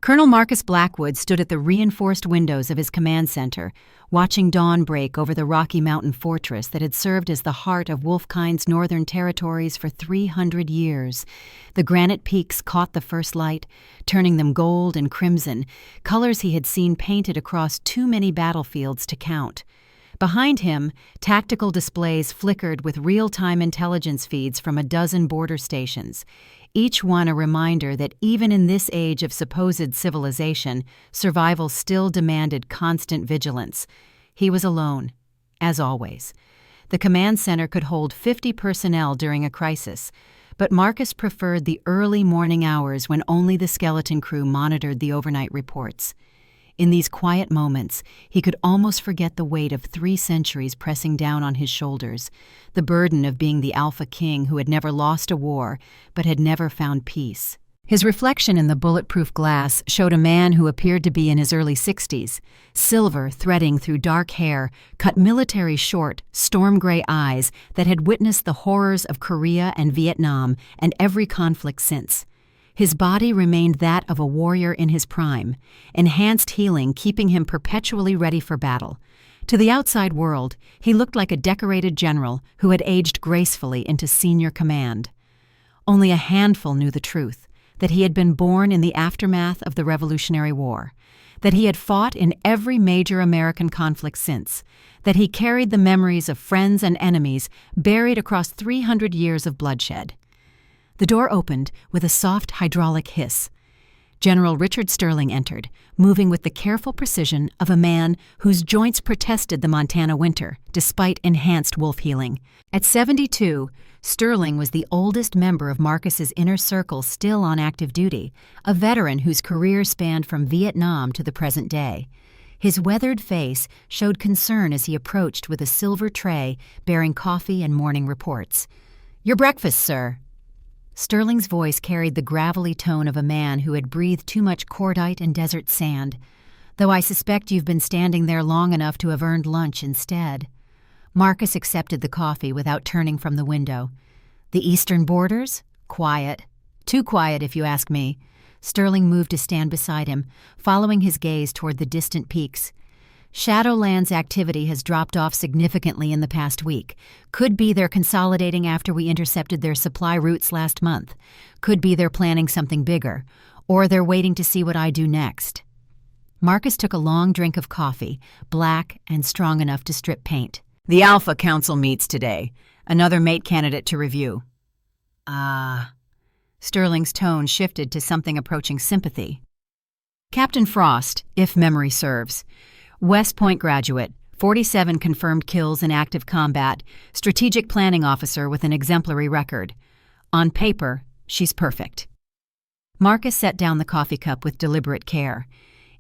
Colonel Marcus Blackwood stood at the reinforced windows of his command center, watching dawn break over the Rocky Mountain fortress that had served as the heart of Wolfkind's northern territories for 300 years. The granite peaks caught the first light, turning them gold and crimson, colors he had seen painted across too many battlefields to count. Behind him, tactical displays flickered with real-time intelligence feeds from a dozen border stations, each one a reminder that even in this age of supposed civilization, survival still demanded constant vigilance. He was alone, as always. The command center could hold 50 personnel during a crisis, but Marcus preferred the early morning hours when only the skeleton crew monitored the overnight reports. In these quiet moments, he could almost forget the weight of 3 centuries pressing down on his shoulders, the burden of being the Alpha King who had never lost a war but had never found peace. His reflection in the bulletproof glass showed a man who appeared to be in his early 60s, silver threading through dark hair, cut military short, storm-gray eyes that had witnessed the horrors of Korea and Vietnam and every conflict since. His body remained that of a warrior in his prime, enhanced healing keeping him perpetually ready for battle. To the outside world, he looked like a decorated general who had aged gracefully into senior command. Only a handful knew the truth, that he had been born in the aftermath of the Revolutionary War, that he had fought in every major American conflict since, that he carried the memories of friends and enemies buried across 300 years of bloodshed. The door opened with a soft hydraulic hiss. General Richard Sterling entered, moving with the careful precision of a man whose joints protested the Montana winter, despite enhanced wolf healing. At 72, Sterling was the oldest member of Marcus's inner circle still on active duty, a veteran whose career spanned from Vietnam to the present day. His weathered face showed concern as he approached with a silver tray bearing coffee and morning reports. "Your breakfast, sir." Sterling's voice carried the gravelly tone of a man who had breathed too much cordite and desert sand, though I suspect you've been standing there long enough to have earned lunch instead. Marcus accepted the coffee without turning from the window. The eastern borders? Quiet. Too quiet, if you ask me. Sterling moved to stand beside him, following his gaze toward the distant peaks. Shadowland's activity has dropped off significantly in the past week. Could be they're consolidating after we intercepted their supply routes last month. Could be they're planning something bigger. Or they're waiting to see what I do next. Marcus took a long drink of coffee, black and strong enough to strip paint. "The Alpha Council meets today. Another mate candidate to review." "Ah." Sterling's tone shifted to something approaching sympathy. "Captain Frost, if memory serves. West Point graduate, 47 confirmed kills in active combat, strategic planning officer with an exemplary record. On paper, she's perfect." Marcus set down the coffee cup with deliberate care.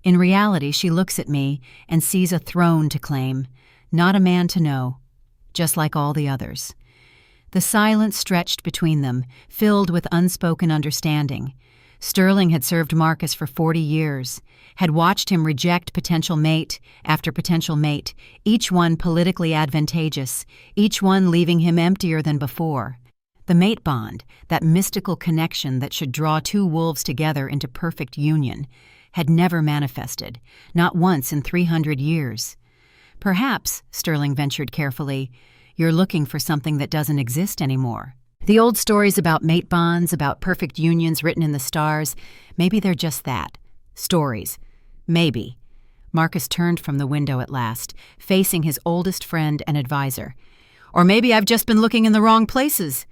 In reality, she looks at me and sees a throne to claim, not a man to know, just like all the others. The silence stretched between them, filled with unspoken understanding. Sterling had served Marcus for 40 years, had watched him reject potential mate after potential mate, each one politically advantageous, each one leaving him emptier than before. The mate bond, that mystical connection that should draw 2 wolves together into perfect union, had never manifested, not once in 300 years. "Perhaps," Sterling ventured carefully, "you're looking for something that doesn't exist anymore. The old stories about mate bonds, about perfect unions written in the stars, maybe they're just that. Stories. Maybe." Marcus turned from the window at last, facing his oldest friend and advisor. "Or maybe I've just been looking in the wrong places."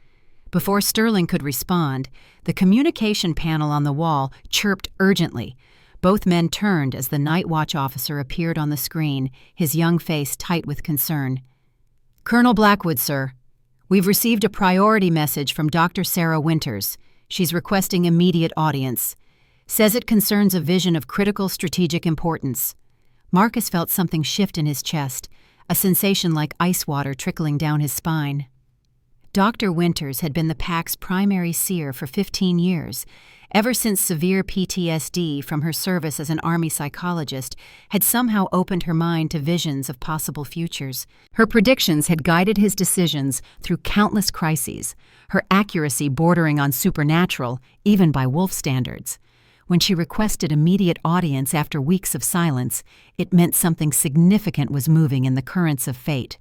Before Sterling could respond, the communication panel on the wall chirped urgently. Both men turned as the night watch officer appeared on the screen, his young face tight with concern. "Colonel Blackwood, sir. We've received a priority message from Dr. Sarah Winters. She's requesting immediate audience. Says it concerns a vision of critical strategic importance." Marcus felt something shift in his chest, a sensation like ice water trickling down his spine. Dr. Winters had been the pack's primary seer for 15 years, ever since severe PTSD from her service as an Army psychologist had somehow opened her mind to visions of possible futures. Her predictions had guided his decisions through countless crises, her accuracy bordering on supernatural, even by wolf standards. When she requested immediate audience after weeks of silence, it meant something significant was moving in the currents of fate.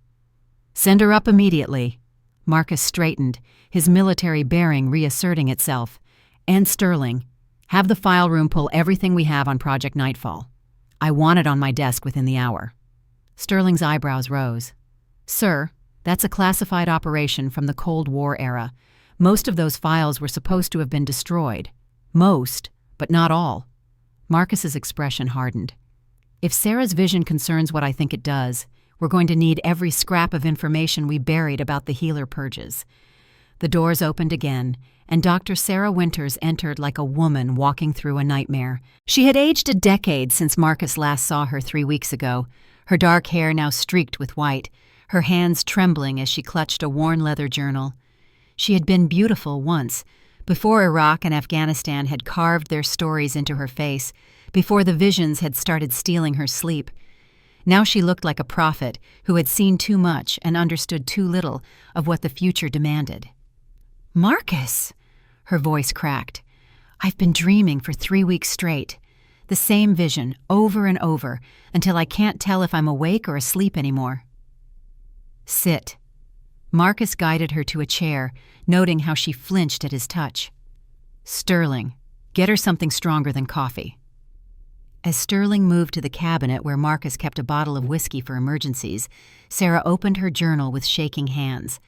"Send her up immediately." Marcus straightened, his military bearing reasserting itself. "And Sterling, have the file room pull everything we have on Project Nightfall. I want it on my desk within the hour." Sterling's eyebrows rose. "Sir, that's a classified operation from the Cold War era. Most of those files were supposed to have been destroyed. Most, but not all." Marcus's expression hardened. "If Sarah's vision concerns what I think it does, we're going to need every scrap of information we buried about the healer purges." The doors opened again, and Dr. Sarah Winters entered like a woman walking through a nightmare. She had aged a decade since Marcus last saw her 3 weeks ago, her dark hair now streaked with white, her hands trembling as she clutched a worn leather journal. She had been beautiful once, before Iraq and Afghanistan had carved their stories into her face, before the visions had started stealing her sleep. Now she looked like a prophet who had seen too much and understood too little of what the future demanded. "Marcus!" Her voice cracked. "I've been dreaming for 3 weeks straight. The same vision, over and over, until I can't tell if I'm awake or asleep anymore." "Sit." Marcus guided her to a chair, noting how she flinched at his touch. "Sterling, get her something stronger than coffee." As Sterling moved to the cabinet where Marcus kept a bottle of whiskey for emergencies, Sarah opened her journal with shaking hands.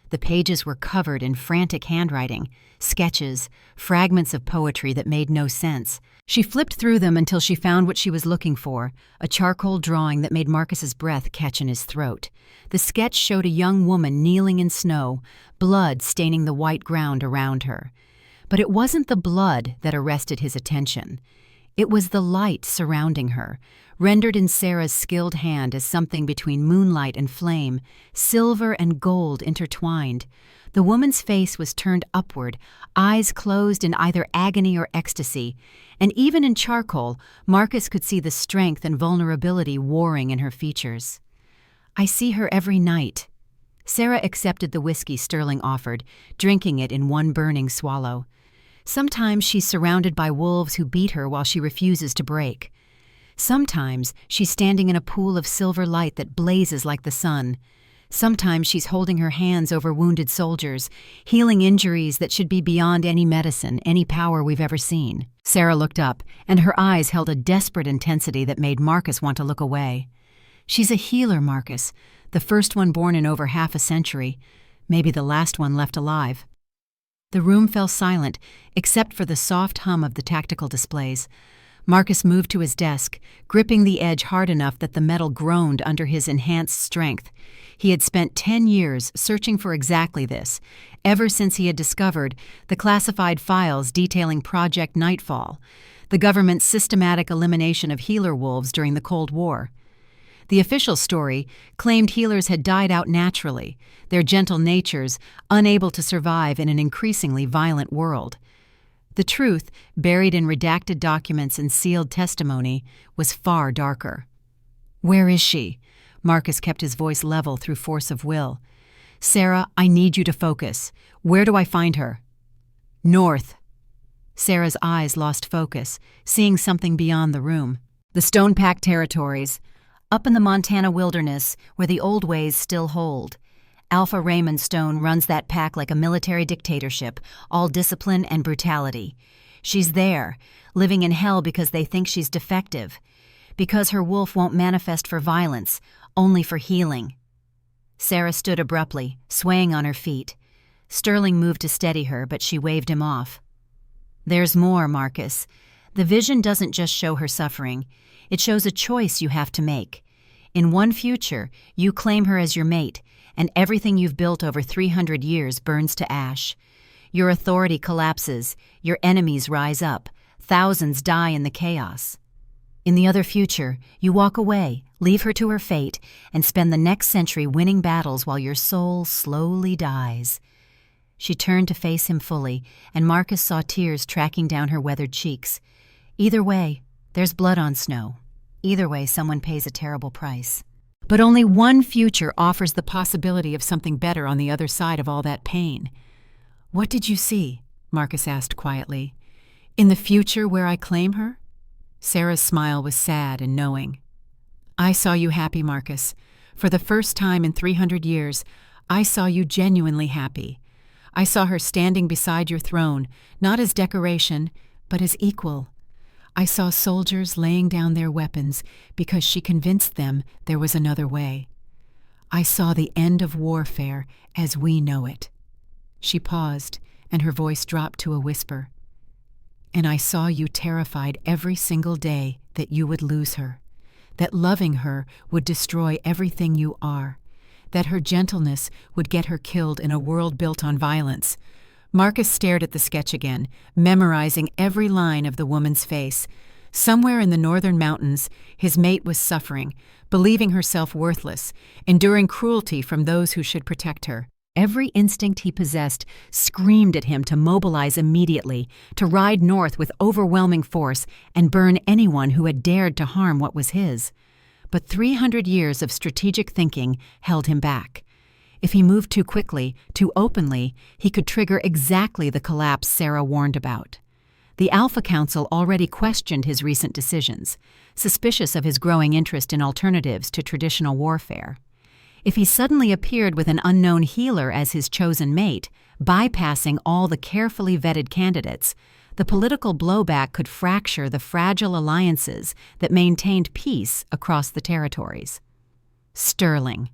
The pages were covered in frantic handwriting, sketches, fragments of poetry that made no sense. She flipped through them until she found what she was looking for, a charcoal drawing that made Marcus's breath catch in his throat. The sketch showed a young woman kneeling in snow, blood staining the white ground around her. But it wasn't the blood that arrested his attention. It was the light surrounding her, rendered in Sarah's skilled hand as something between moonlight and flame, silver and gold intertwined. The woman's face was turned upward, eyes closed in either agony or ecstasy, and even in charcoal, Marcus could see the strength and vulnerability warring in her features. "I see her every night." Sarah accepted the whiskey Sterling offered, drinking it in one burning swallow. "Sometimes she's surrounded by wolves who beat her while she refuses to break. Sometimes she's standing in a pool of silver light that blazes like the sun. Sometimes she's holding her hands over wounded soldiers, healing injuries that should be beyond any medicine, any power we've ever seen." Sarah looked up, and her eyes held a desperate intensity that made Marcus want to look away. "She's a healer, Marcus, the first one born in over half a century, maybe the last one left alive." The room fell silent, except for the soft hum of the tactical displays. Marcus moved to his desk, gripping the edge hard enough that the metal groaned under his enhanced strength. He had spent 10 years searching for exactly this, ever since he had discovered the classified files detailing Project Nightfall, the government's systematic elimination of healer wolves during the Cold War. The official story claimed healers had died out naturally, their gentle natures unable to survive in an increasingly violent world. The truth, buried in redacted documents and sealed testimony, was far darker. "Where is she?" Marcus kept his voice level through force of will. "Sarah, I need you to focus. Where do I find her?" "North." Sarah's eyes lost focus, seeing something beyond the room. "The stone-packed territories. Up in the Montana wilderness, where the old ways still hold. Alpha Raymond Stone runs that pack like a military dictatorship, all discipline and brutality. She's there, living in hell because they think she's defective, because her wolf won't manifest for violence, only for healing." Sarah stood abruptly, swaying on her feet. Sterling moved to steady her, but she waved him off. "There's more, Marcus. The vision doesn't just show her suffering. It shows a choice you have to make. In one future, you claim her as your mate, and everything you've built over 300 years burns to ash. Your authority collapses, your enemies rise up, thousands die in the chaos. In the other future, you walk away, leave her to her fate, and spend the next century winning battles while your soul slowly dies." She turned to face him fully, and Marcus saw tears tracking down her weathered cheeks. "Either way, there's blood on snow. Either way, someone pays a terrible price. But only one future offers the possibility of something better on the other side of all that pain." "What did you see?" Marcus asked quietly. In the future where I claim her? Sarah's smile was sad and knowing. I saw you happy, Marcus. For the first time in 300 years, I saw you genuinely happy. I saw her standing beside your throne, not as decoration, but as equal. I saw soldiers laying down their weapons because she convinced them there was another way. I saw the end of warfare as we know it. She paused, and her voice dropped to a whisper. And I saw you terrified every single day that you would lose her, that loving her would destroy everything you are, that her gentleness would get her killed in a world built on violence. Marcus stared at the sketch again, memorizing every line of the woman's face. Somewhere in the northern mountains, his mate was suffering, believing herself worthless, enduring cruelty from those who should protect her. Every instinct he possessed screamed at him to mobilize immediately, to ride north with overwhelming force and burn anyone who had dared to harm what was his. But 300 years of strategic thinking held him back. If he moved too quickly, too openly, he could trigger exactly the collapse Sarah warned about. The Alpha Council already questioned his recent decisions, suspicious of his growing interest in alternatives to traditional warfare. If he suddenly appeared with an unknown healer as his chosen mate, bypassing all the carefully vetted candidates, the political blowback could fracture the fragile alliances that maintained peace across the territories. Sterling.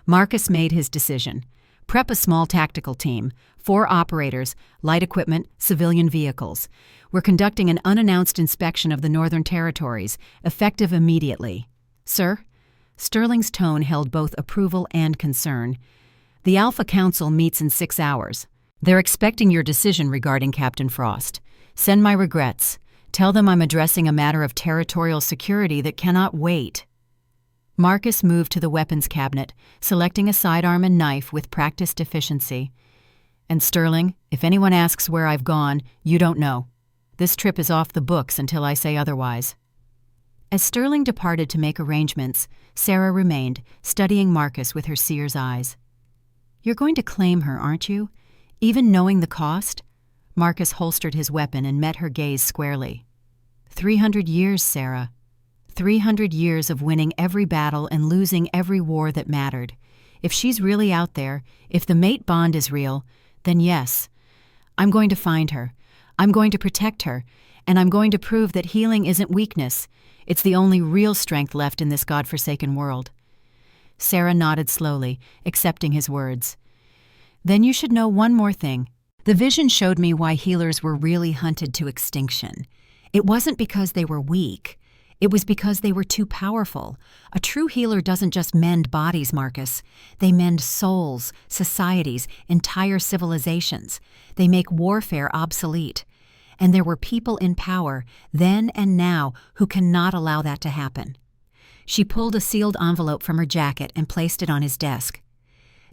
Marcus made his decision. Prep a small tactical team, 4 operators, light equipment, civilian vehicles. We're conducting an unannounced inspection of the Northern Territories, effective immediately. Sir? Sterling's tone held both approval and concern. The Alpha Council meets in 6 hours. They're expecting your decision regarding Captain Frost. Send my regrets. Tell them I'm addressing a matter of territorial security that cannot wait. Marcus moved to the weapons cabinet, selecting a sidearm and knife with practiced efficiency. And Sterling, if anyone asks where I've gone, you don't know. This trip is off the books until I say otherwise. As Sterling departed to make arrangements, Sarah remained, studying Marcus with her seer's eyes. You're going to claim her, aren't you? Even knowing the cost? Marcus holstered his weapon and met her gaze squarely. 300 years, Sarah. 300 years of winning every battle and losing every war that mattered. If she's really out there, if the mate bond is real, then yes. I'm going to find her. I'm going to protect her. And I'm going to prove that healing isn't weakness. It's the only real strength left in this godforsaken world. Sarah nodded slowly, accepting his words. Then you should know one more thing. The vision showed me why healers were really hunted to extinction. It wasn't because they were weak. It was because they were too powerful. A true healer doesn't just mend bodies, Marcus. They mend souls, societies, entire civilizations. They make warfare obsolete. And there were people in power, then and now, who cannot allow that to happen. She pulled a sealed envelope from her jacket and placed it on his desk.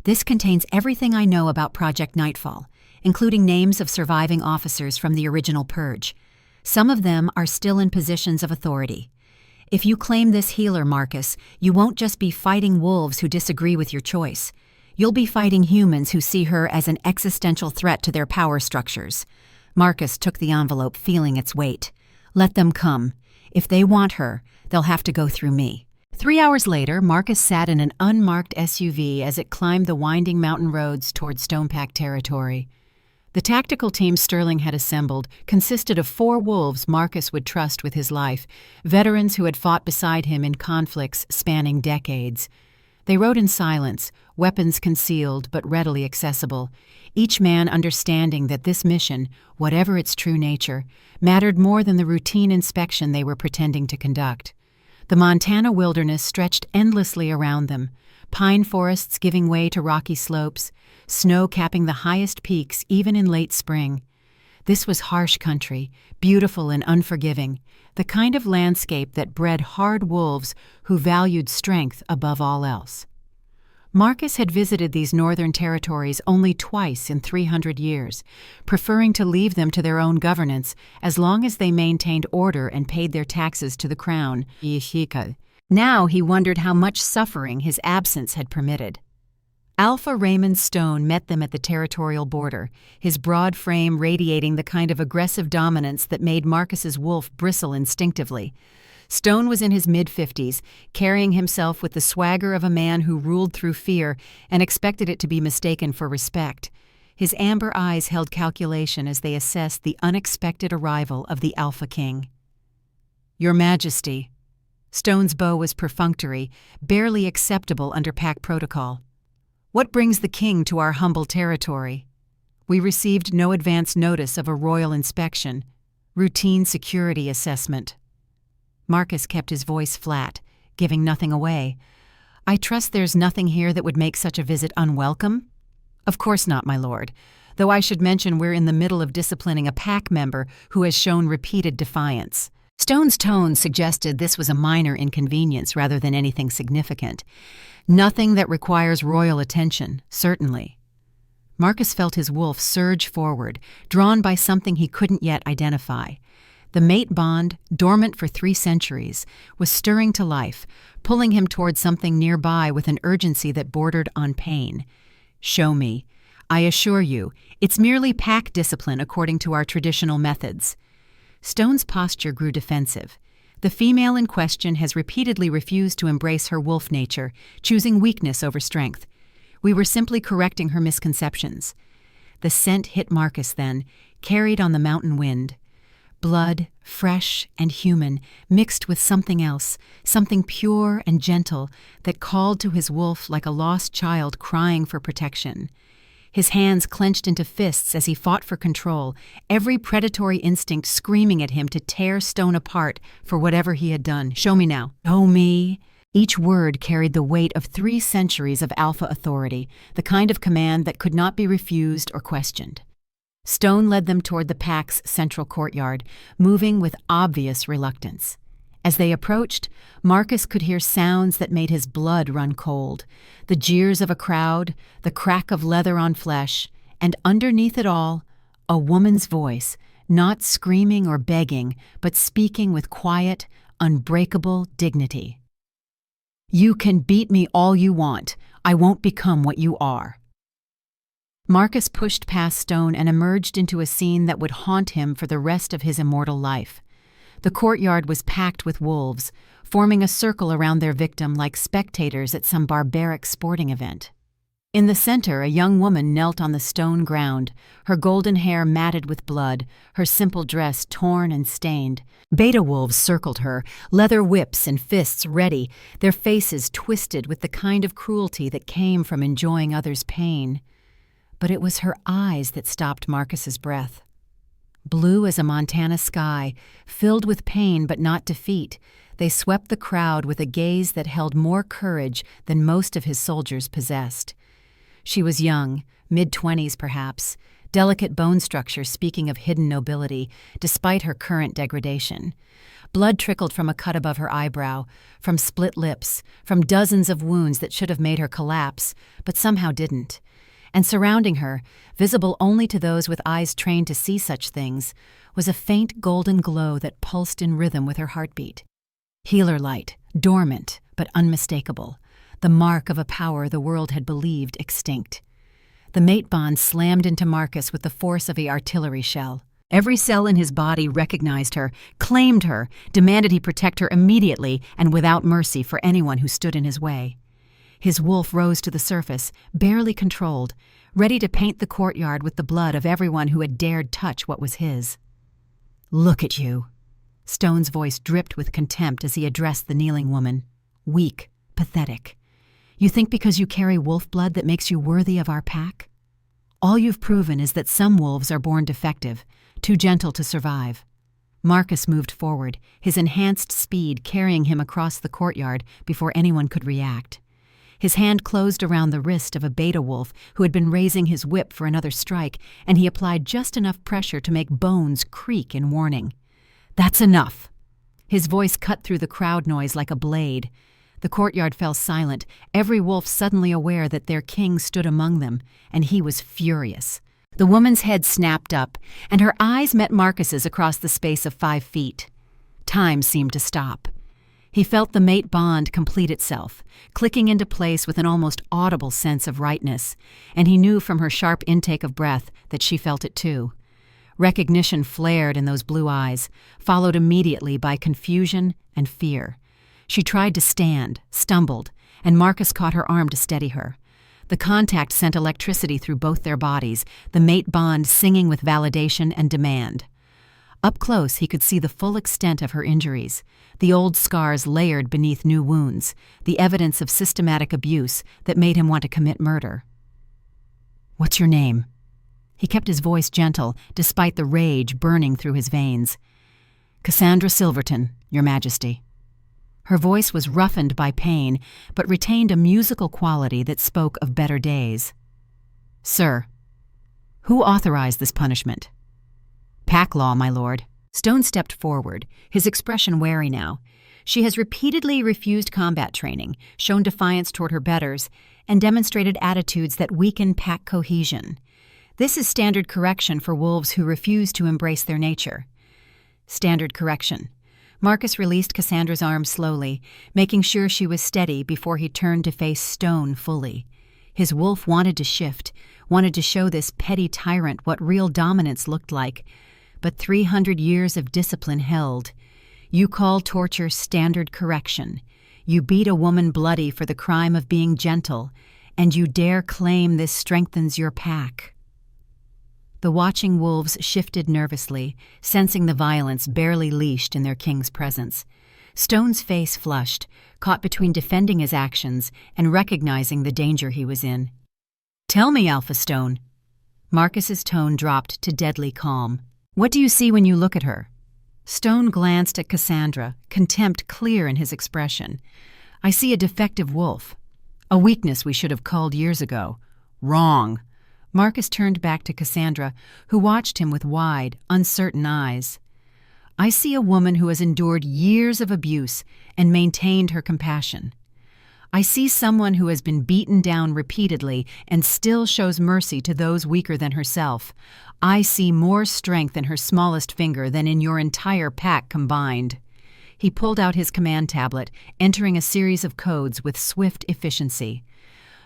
This contains everything I know about Project Nightfall, including names of surviving officers from the original Purge. Some of them are still in positions of authority. If you claim this healer, Marcus, you won't just be fighting wolves who disagree with your choice. You'll be fighting humans who see her as an existential threat to their power structures. Marcus took the envelope, feeling its weight. Let them come. If they want her, they'll have to go through me. 3 hours later, Marcus sat in an unmarked SUV as it climbed the winding mountain roads toward Stonepack territory. The tactical team Sterling had assembled consisted of 4 wolves Marcus would trust with his life, veterans who had fought beside him in conflicts spanning decades. They rode in silence, weapons concealed but readily accessible, each man understanding that this mission, whatever its true nature, mattered more than the routine inspection they were pretending to conduct. The Montana wilderness stretched endlessly around them, pine forests giving way to rocky slopes, snow capping the highest peaks even in late spring. This was harsh country, beautiful and unforgiving, the kind of landscape that bred hard wolves who valued strength above all else. Marcus had visited these northern territories only twice in 300 years, preferring to leave them to their own governance as long as they maintained order and paid their taxes to the crown. Now he wondered how much suffering his absence had permitted. Alpha Raymond Stone met them at the territorial border, his broad frame radiating the kind of aggressive dominance that made Marcus's wolf bristle instinctively. Stone was in his mid-50s, carrying himself with the swagger of a man who ruled through fear and expected it to be mistaken for respect. His amber eyes held calculation as they assessed the unexpected arrival of the Alpha King. "Your Majesty." Stone's bow was perfunctory, barely acceptable under pack protocol. "What brings the king to our humble territory?" "We received no advance notice of a royal inspection. Routine security assessment." Marcus kept his voice flat, giving nothing away. "I trust there's nothing here that would make such a visit unwelcome?" "Of course not, my lord, though I should mention we're in the middle of disciplining a pack member who has shown repeated defiance." Stone's tone suggested this was a minor inconvenience rather than anything significant. Nothing that requires royal attention, certainly. Marcus felt his wolf surge forward, drawn by something he couldn't yet identify. The mate bond, dormant for 3 centuries, was stirring to life, pulling him toward something nearby with an urgency that bordered on pain. "Show me. I assure you, it's merely pack discipline according to our traditional methods." Stone's posture grew defensive. The female in question has repeatedly refused to embrace her wolf nature, choosing weakness over strength. We were simply correcting her misconceptions. The scent hit Marcus then, carried on the mountain wind. Blood, fresh and human, mixed with something else, something pure and gentle that called to his wolf like a lost child crying for protection. His hands clenched into fists as he fought for control, every predatory instinct screaming at him to tear Stone apart for whatever he had done. "Show me now." "Show me." Each word carried the weight of 3 centuries of alpha authority, the kind of command that could not be refused or questioned. Stone led them toward the pack's central courtyard, moving with obvious reluctance. As they approached, Marcus could hear sounds that made his blood run cold. The jeers of a crowd, the crack of leather on flesh, and underneath it all, a woman's voice, not screaming or begging, but speaking with quiet, unbreakable dignity. "You can beat me all you want. I won't become what you are." Marcus pushed past Stone and emerged into a scene that would haunt him for the rest of his immortal life. The courtyard was packed with wolves, forming a circle around their victim like spectators at some barbaric sporting event. In the center, a young woman knelt on the stone ground, her golden hair matted with blood, her simple dress torn and stained. Beta wolves circled her, leather whips and fists ready, their faces twisted with the kind of cruelty that came from enjoying others' pain. But it was her eyes that stopped Marcus's breath. Blue as a Montana sky, filled with pain but not defeat, they swept the crowd with a gaze that held more courage than most of his soldiers possessed. She was young, mid-20s perhaps, delicate bone structure speaking of hidden nobility, despite her current degradation. Blood trickled from a cut above her eyebrow, from split lips, from dozens of wounds that should have made her collapse, but somehow didn't. And surrounding her, visible only to those with eyes trained to see such things, was a faint golden glow that pulsed in rhythm with her heartbeat. Healer light, dormant but unmistakable, the mark of a power the world had believed extinct. The mate bond slammed into Marcus with the force of an artillery shell. Every cell in his body recognized her, claimed her, demanded he protect her immediately and without mercy for anyone who stood in his way. His wolf rose to the surface, barely controlled, ready to paint the courtyard with the blood of everyone who had dared touch what was his. "Look at you." Stone's voice dripped with contempt as he addressed the kneeling woman. "Weak, pathetic. You think because you carry wolf blood that makes you worthy of our pack? All you've proven is that some wolves are born defective, too gentle to survive." Marcus moved forward, his enhanced speed carrying him across the courtyard before anyone could react. His hand closed around the wrist of a beta wolf who had been raising his whip for another strike, and he applied just enough pressure to make bones creak in warning. "That's enough." His voice cut through the crowd noise like a blade. The courtyard fell silent, every wolf suddenly aware that their king stood among them, and he was furious. The woman's head snapped up, and her eyes met Marcus's across the space of 5 feet. Time seemed to stop. He felt the mate bond complete itself, clicking into place with an almost audible sense of rightness, and he knew from her sharp intake of breath that she felt it too. Recognition flared in those blue eyes, followed immediately by confusion and fear. She tried to stand, stumbled, and Marcus caught her arm to steady her. The contact sent electricity through both their bodies, the mate bond singing with validation and demand. Up close, he could see the full extent of her injuries, the old scars layered beneath new wounds, the evidence of systematic abuse that made him want to commit murder. "What's your name?" He kept his voice gentle, despite the rage burning through his veins. "Cassandra Silverton, Your Majesty." Her voice was roughened by pain, but retained a musical quality that spoke of better days. "Sir, who authorized this punishment?" "Pack law, my lord." Stone stepped forward, his expression wary now. She has repeatedly refused combat training, shown defiance toward her betters, and demonstrated attitudes that weaken pack cohesion. This is standard correction for wolves who refuse to embrace their nature. Standard correction. Marcus released Cassandra's arm slowly, making sure she was steady before he turned to face Stone fully. His wolf wanted to shift, wanted to show this petty tyrant what real dominance looked like, but 300 years of discipline held. You call torture standard correction. You beat a woman bloody for the crime of being gentle, and you dare claim this strengthens your pack. The watching wolves shifted nervously, sensing the violence barely leashed in their king's presence. Stone's face flushed, caught between defending his actions and recognizing the danger he was in. "Tell me, Alpha Stone." Marcus's tone dropped to deadly calm. "What do you see when you look at her?" Stone glanced at Cassandra, contempt clear in his expression. "I see a defective wolf. A weakness we should have culled years ago." "Wrong." Marcus turned back to Cassandra, who watched him with wide, uncertain eyes. "I see a woman who has endured years of abuse and maintained her compassion. I see someone who has been beaten down repeatedly and still shows mercy to those weaker than herself. I see more strength in her smallest finger than in your entire pack combined." He pulled out his command tablet, entering a series of codes with swift efficiency.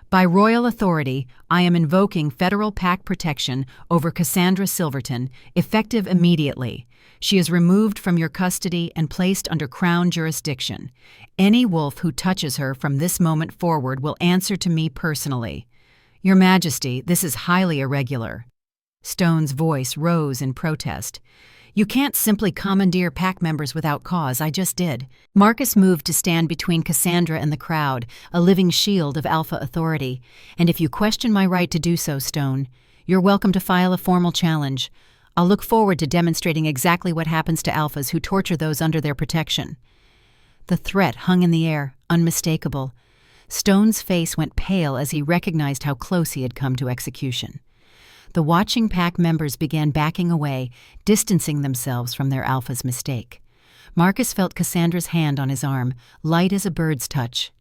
"By royal authority, I am invoking federal pack protection over Cassandra Silverton, effective immediately. She is removed from your custody and placed under Crown jurisdiction. Any wolf who touches her from this moment forward will answer to me personally. Your Majesty, this is highly irregular." Stone's voice rose in protest. "You can't simply commandeer pack members without cause. I just did." Marcus moved to stand between Cassandra and the crowd, a living shield of Alpha authority. "And if you question my right to do so, Stone, you're welcome to file a formal challenge. I'll look forward to demonstrating exactly what happens to Alphas who torture those under their protection." The threat hung in the air, unmistakable. Stone's face went pale as he recognized how close he had come to execution. The watching pack members began backing away, distancing themselves from their Alpha's mistake. Marcus felt Cassandra's hand on his arm, light as a bird's touch.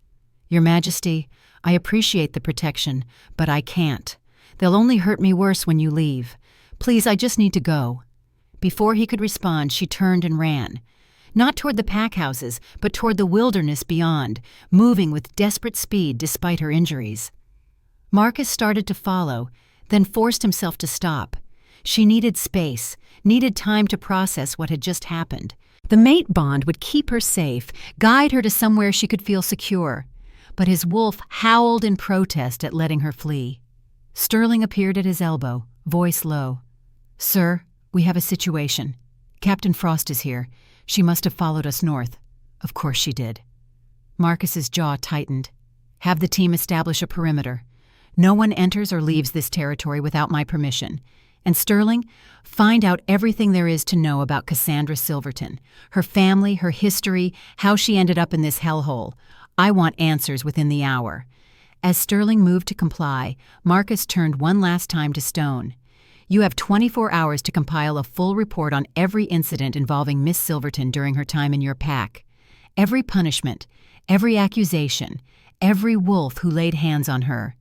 "Your Majesty, I appreciate the protection, but I can't. They'll only hurt me worse when you leave. Please, I just need to go." Before he could respond, she turned and ran. Not toward the pack houses, but toward the wilderness beyond, moving with desperate speed despite her injuries. Marcus started to follow, then forced himself to stop. She needed space, needed time to process what had just happened. The mate bond would keep her safe, guide her to somewhere she could feel secure. But his wolf howled in protest at letting her flee. Sterling appeared at his elbow, voice low. "Sir, we have a situation. Captain Frost is here. She must have followed us north." "Of course she did." Marcus's jaw tightened. "Have the team establish a perimeter. No one enters or leaves this territory without my permission. And Sterling, find out everything there is to know about Cassandra Silverton, her family, her history, how she ended up in this hellhole. I want answers within the hour." As Sterling moved to comply, Marcus turned one last time to Stone. "You have 24 hours to compile a full report on every incident involving Miss Silverton during her time in your pack. Every punishment, every accusation, every wolf who laid hands on her.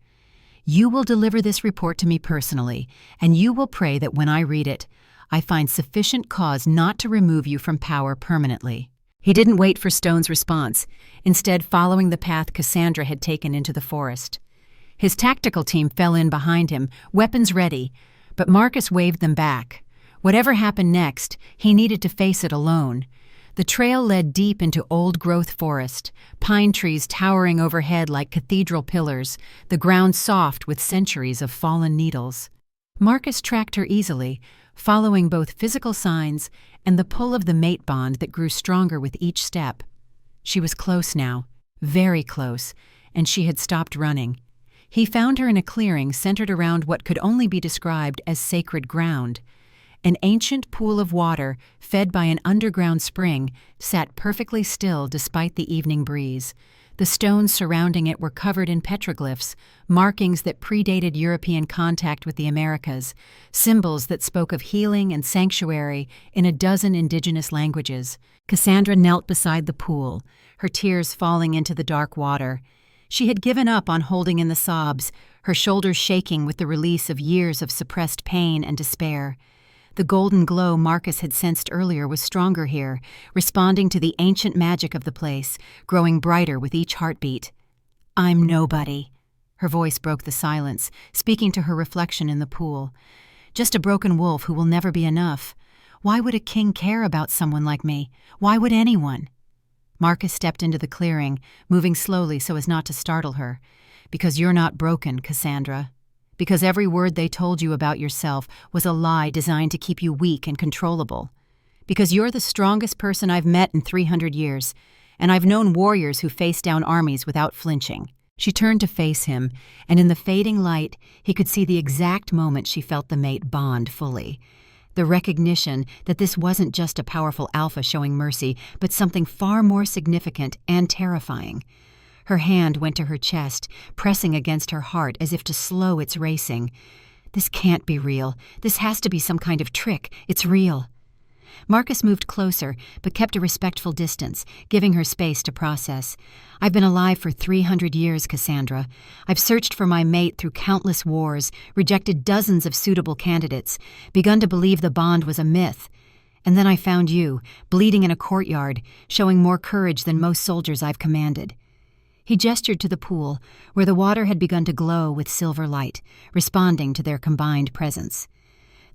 You will deliver this report to me personally, and you will pray that when I read it, I find sufficient cause not to remove you from power permanently." He didn't wait for Stone's response, instead following the path Cassandra had taken into the forest. His tactical team fell in behind him, weapons ready, but Marcus waved them back. Whatever happened next, he needed to face it alone. The trail led deep into old-growth forest, pine trees towering overhead like cathedral pillars, the ground soft with centuries of fallen needles. Marcus tracked her easily, following both physical signs and the pull of the mate bond that grew stronger with each step. She was close now, very close, and she had stopped running. He found her in a clearing centered around what could only be described as sacred ground. An ancient pool of water, fed by an underground spring, sat perfectly still despite the evening breeze. The stones surrounding it were covered in petroglyphs, markings that predated European contact with the Americas, symbols that spoke of healing and sanctuary in a dozen indigenous languages. Cassandra knelt beside the pool, her tears falling into the dark water. She had given up on holding in the sobs, her shoulders shaking with the release of years of suppressed pain and despair. The golden glow Marcus had sensed earlier was stronger here, responding to the ancient magic of the place, growing brighter with each heartbeat. "I'm nobody." Her voice broke the silence, speaking to her reflection in the pool. "Just a broken wolf who will never be enough. Why would a king care about someone like me? Why would anyone?" Marcus stepped into the clearing, moving slowly so as not to startle her. "Because you're not broken, Cassandra. Because every word they told you about yourself was a lie designed to keep you weak and controllable. Because you're the strongest person I've met in 300 years, and I've known warriors who faced down armies without flinching." She turned to face him, and in the fading light, he could see the exact moment she felt the mate bond fully. The recognition that this wasn't just a powerful alpha showing mercy, but something far more significant and terrifying. Her hand went to her chest, pressing against her heart as if to slow its racing. "This can't be real. This has to be some kind of trick. It's real." Marcus moved closer, but kept a respectful distance, giving her space to process. "I've been alive for 300 years, Cassandra. I've searched for my mate through countless wars, rejected dozens of suitable candidates, begun to believe the bond was a myth. And then I found you, bleeding in a courtyard, showing more courage than most soldiers I've commanded." He gestured to the pool, where the water had begun to glow with silver light, responding to their combined presence.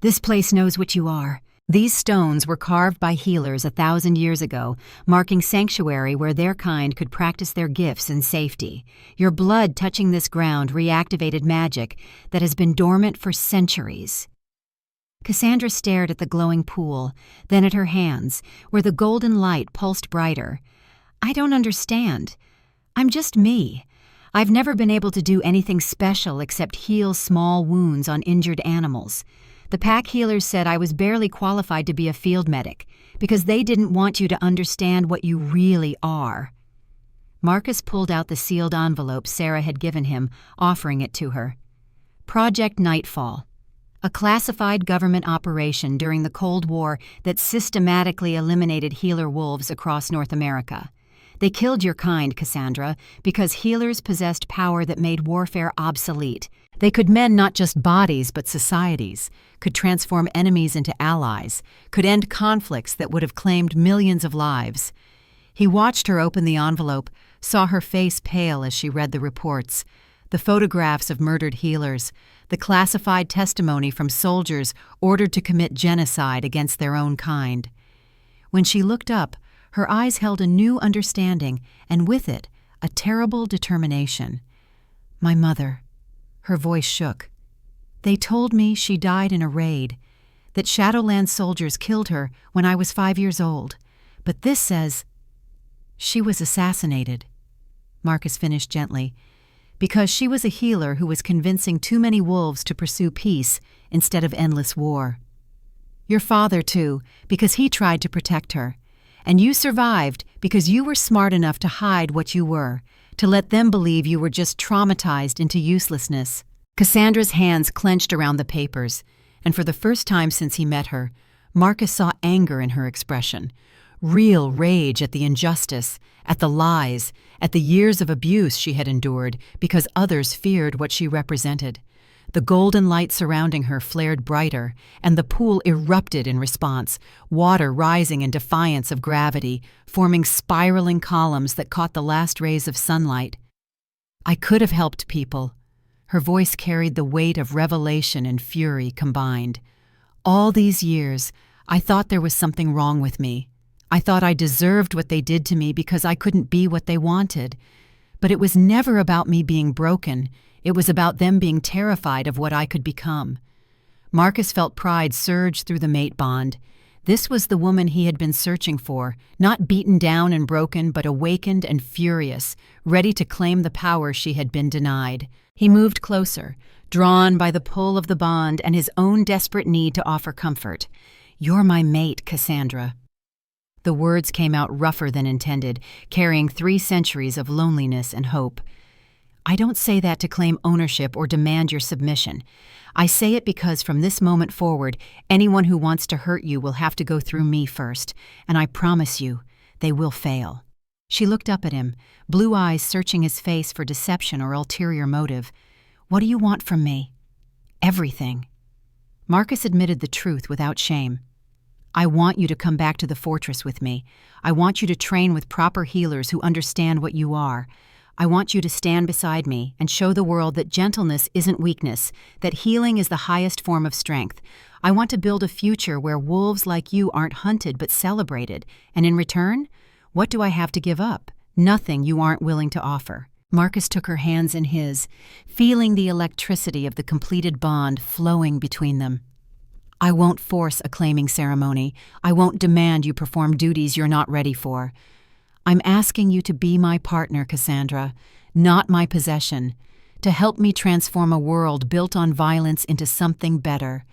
"This place knows what you are. These stones were carved by healers 1,000 years ago, marking sanctuary where their kind could practice their gifts in safety. Your blood touching this ground reactivated magic that has been dormant for centuries." Cassandra stared at the glowing pool, then at her hands, where the golden light pulsed brighter. "I don't understand. I'm just me. I've never been able to do anything special except heal small wounds on injured animals. The pack healers said I was barely qualified to be a field medic because they didn't want you to understand what you really are." Marcus pulled out the sealed envelope Sarah had given him, offering it to her. Project Nightfall, a classified government operation during the Cold War that systematically eliminated healer wolves across North America. They killed your kind, Cassandra, because healers possessed power that made warfare obsolete. They could mend not just bodies but societies, could transform enemies into allies, could end conflicts that would have claimed millions of lives. He watched her open the envelope, saw her face pale as she read the reports, the photographs of murdered healers, the classified testimony from soldiers ordered to commit genocide against their own kind. When she looked up, her eyes held a new understanding, and with it, a terrible determination. "My mother." Her voice shook. "They told me she died in a raid, that Shadowland soldiers killed her when I was 5 years old. But this says she was assassinated." Marcus finished gently. "Because she was a healer who was convincing too many wolves to pursue peace instead of endless war. Your father, too, because he tried to protect her. And you survived because you were smart enough to hide what you were, to let them believe you were just traumatized into uselessness." Cassandra's hands clenched around the papers, and for the first time since he met her, Marcus saw anger in her expression. Real rage at the injustice, at the lies, at the years of abuse she had endured because others feared what she represented. The golden light surrounding her flared brighter, and the pool erupted in response, water rising in defiance of gravity, forming spiraling columns that caught the last rays of sunlight. I could have helped people. Her voice carried the weight of revelation and fury combined. All these years, I thought there was something wrong with me. I thought I deserved what they did to me because I couldn't be what they wanted. But it was never about me being broken. It was about them being terrified of what I could become. Marcus felt pride surge through the mate bond. This was the woman he had been searching for, not beaten down and broken, but awakened and furious, ready to claim the power she had been denied. He moved closer, drawn by the pull of the bond and his own desperate need to offer comfort. "You're my mate, Cassandra." The words came out rougher than intended, carrying 3 centuries of loneliness and hope. I don't say that to claim ownership or demand your submission. I say it because from this moment forward, anyone who wants to hurt you will have to go through me first, and I promise you, they will fail. She looked up at him, blue eyes searching his face for deception or ulterior motive. "What do you want from me?" "Everything." Marcus admitted the truth without shame. "I want you to come back to the fortress with me. I want you to train with proper healers who understand what you are. I want you to stand beside me and show the world that gentleness isn't weakness, that healing is the highest form of strength. I want to build a future where wolves like you aren't hunted but celebrated. And in return, what do I have to give up? Nothing you aren't willing to offer." Marcus took her hands in his, feeling the electricity of the completed bond flowing between them. "I won't force a claiming ceremony. I won't demand you perform duties you're not ready for. I'm asking you to be my partner, Cassandra, not my possession, to help me transform a world built on violence into something better."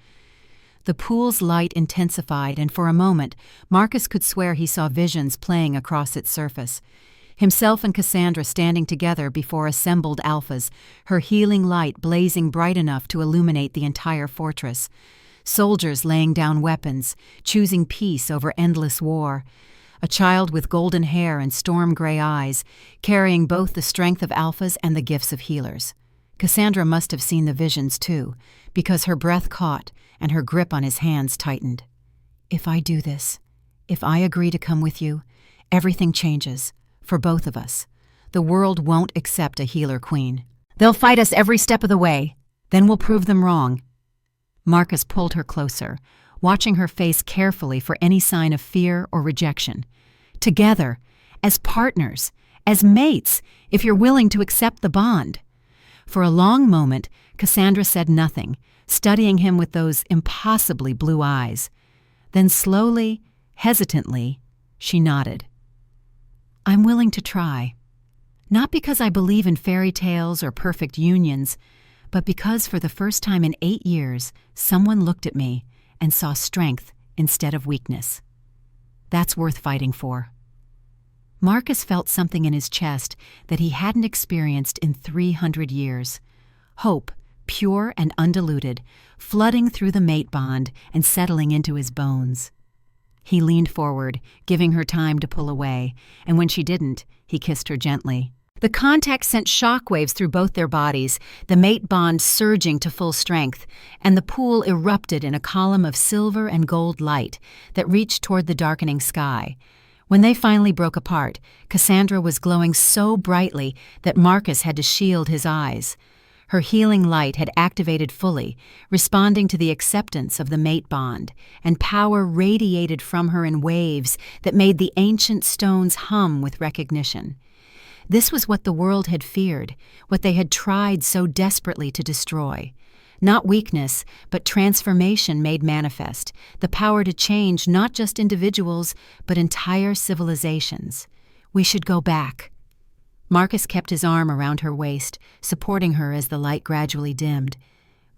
The pool's light intensified, and for a moment, Marcus could swear he saw visions playing across its surface. Himself and Cassandra standing together before assembled alphas, her healing light blazing bright enough to illuminate the entire fortress. Soldiers laying down weapons, choosing peace over endless war. A child with golden hair and storm-gray eyes, carrying both the strength of alphas and the gifts of healers. Cassandra must have seen the visions too, because her breath caught and her grip on his hands tightened. "If I do this, if I agree to come with you, everything changes, for both of us. The world won't accept a healer queen. They'll fight us every step of the way. Then we'll prove them wrong." Marcus pulled her closer, watching her face carefully for any sign of fear or rejection. "Together, as partners, as mates, if you're willing to accept the bond." For a long moment, Cassandra said nothing, studying him with those impossibly blue eyes. Then slowly, hesitantly, she nodded. "I'm willing to try. Not because I believe in fairy tales or perfect unions, but because for the first time in 8 years, someone looked at me and saw strength instead of weakness. That's worth fighting for." Marcus felt something in his chest that he hadn't experienced in 300 years. Hope, pure and undiluted, flooding through the mate bond and settling into his bones. He leaned forward, giving her time to pull away, and when she didn't, he kissed her gently. The contact sent shockwaves through both their bodies, the mate bond surging to full strength, and the pool erupted in a column of silver and gold light that reached toward the darkening sky. When they finally broke apart, Cassandra was glowing so brightly that Marcus had to shield his eyes. Her healing light had activated fully, responding to the acceptance of the mate bond, and power radiated from her in waves that made the ancient stones hum with recognition. This was what the world had feared, what they had tried so desperately to destroy. Not weakness, but transformation made manifest, the power to change not just individuals, but entire civilizations. "We should go back." Marcus kept his arm around her waist, supporting her as the light gradually dimmed.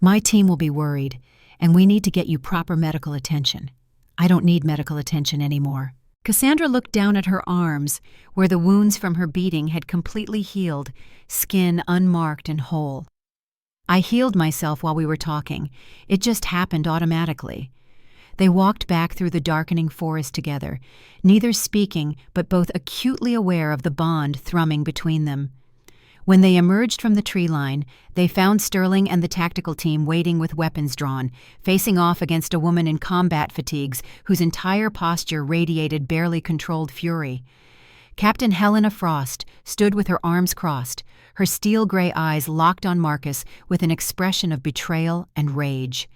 "My team will be worried, and we need to get you proper medical attention." "I don't need medical attention anymore." Cassandra looked down at her arms, where the wounds from her beating had completely healed, skin unmarked and whole. "I healed myself while we were talking. It just happened automatically." They walked back through the darkening forest together, neither speaking but both acutely aware of the bond thrumming between them. When they emerged from the tree line, they found Sterling and the tactical team waiting with weapons drawn, facing off against a woman in combat fatigues whose entire posture radiated barely controlled fury. Captain Helena Frost stood with her arms crossed, her steel-gray eyes locked on Marcus with an expression of betrayal and rage.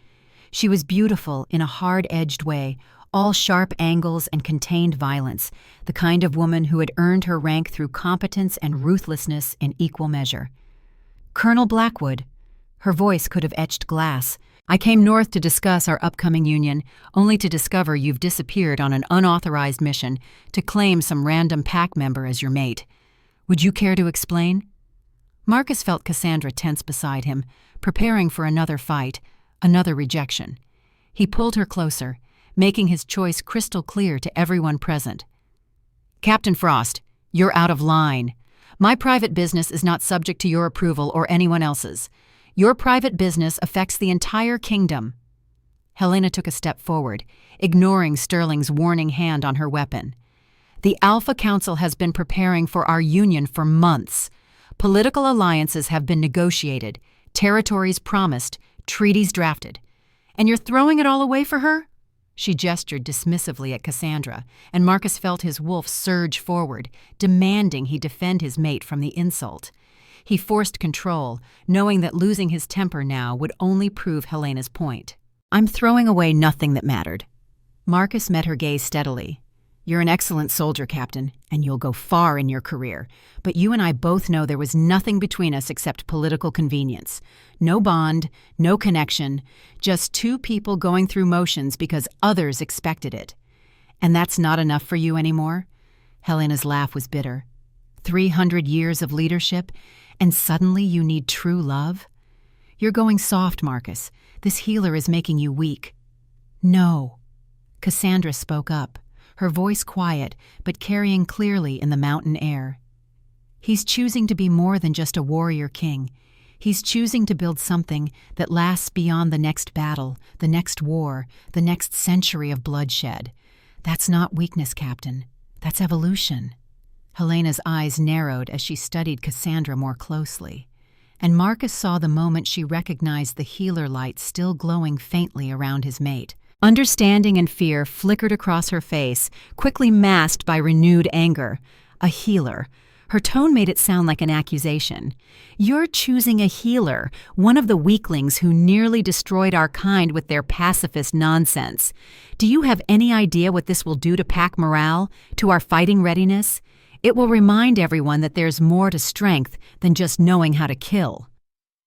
She was beautiful in a hard-edged way, all sharp angles and contained violence, the kind of woman who had earned her rank through competence and ruthlessness in equal measure. "Colonel Blackwood," her voice could have etched glass, "I came north to discuss our upcoming union, only to discover you've disappeared on an unauthorized mission to claim some random pack member as your mate. Would you care to explain?" Marcus felt Cassandra tense beside him, preparing for another fight, another rejection. He pulled her closer, making his choice crystal clear to everyone present. "Captain Frost, you're out of line. My private business is not subject to your approval or anyone else's. Your private business affects the entire kingdom." Helena took a step forward, ignoring Sterling's warning hand on her weapon. "The Alpha Council has been preparing for our union for months. Political alliances have been negotiated, territories promised, treaties drafted. And you're throwing it all away for her?" She gestured dismissively at Cassandra, and Marcus felt his wolf surge forward, demanding he defend his mate from the insult. He forced control, knowing that losing his temper now would only prove Helena's point. "I'm throwing away nothing that mattered." Marcus met her gaze steadily. "You're an excellent soldier, Captain, and you'll go far in your career. But you and I both know there was nothing between us except political convenience. No bond, no connection, just two people going through motions because others expected it. And that's not enough for you anymore?" Helena's laugh was bitter. 300 years of leadership, and suddenly you need true love? "You're going soft, Marcus. This healer is making you weak." "No." Cassandra spoke up, her voice quiet but carrying clearly in the mountain air. "He's choosing to be more than just a warrior king. He's choosing to build something that lasts beyond the next battle, the next war, the next century of bloodshed. That's not weakness, Captain. That's evolution." Helena's eyes narrowed as she studied Cassandra more closely, and Marcus saw the moment she recognized the healer light still glowing faintly around his mate. Understanding and fear flickered across her face, quickly masked by renewed anger. A healer. Her tone made it sound like an accusation. "You're choosing a healer, one of the weaklings who nearly destroyed our kind with their pacifist nonsense. Do you have any idea what this will do to pack morale, to our fighting readiness? It will remind everyone that there's more to strength than just knowing how to kill."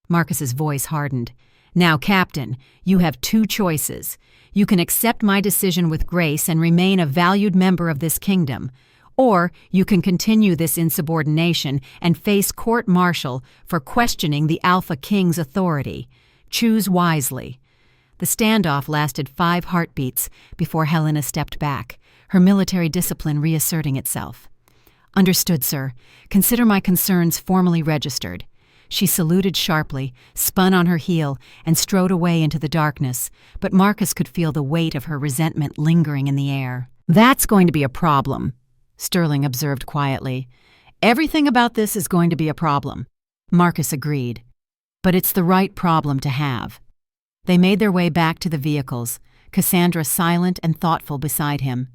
Marcus's voice hardened. "Now, Captain, you have two choices. You can accept my decision with grace and remain a valued member of this kingdom, or you can continue this insubordination and face court-martial for questioning the Alpha King's authority. Choose wisely." The standoff lasted 5 heartbeats before Helena stepped back, her military discipline reasserting itself. "Understood, sir. Consider my concerns formally registered." She saluted sharply, spun on her heel, and strode away into the darkness, but Marcus could feel the weight of her resentment lingering in the air. "That's going to be a problem," Sterling observed quietly. "Everything about this is going to be a problem." Marcus agreed. "But it's the right problem to have." They made their way back to the vehicles, Cassandra silent and thoughtful beside him.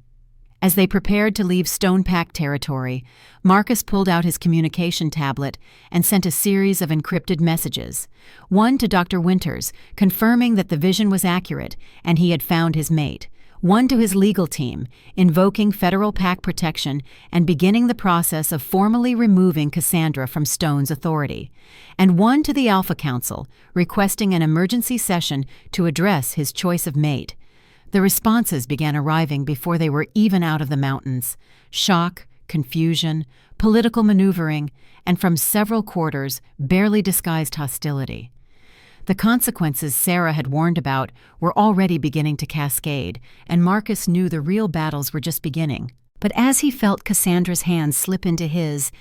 As they prepared to leave Stone-Pack territory, Marcus pulled out his communication tablet and sent a series of encrypted messages. One to Dr. Winters, confirming that the vision was accurate and he had found his mate. One to his legal team, invoking federal pack protection and beginning the process of formally removing Cassandra from Stone's authority. And one to the Alpha Council, requesting an emergency session to address his choice of mate. The responses began arriving before they were even out of the mountains. Shock, confusion, political maneuvering, and from several quarters, barely disguised hostility. The consequences Sarah had warned about were already beginning to cascade, and Marcus knew the real battles were just beginning. But as he felt Cassandra's hand slip into his,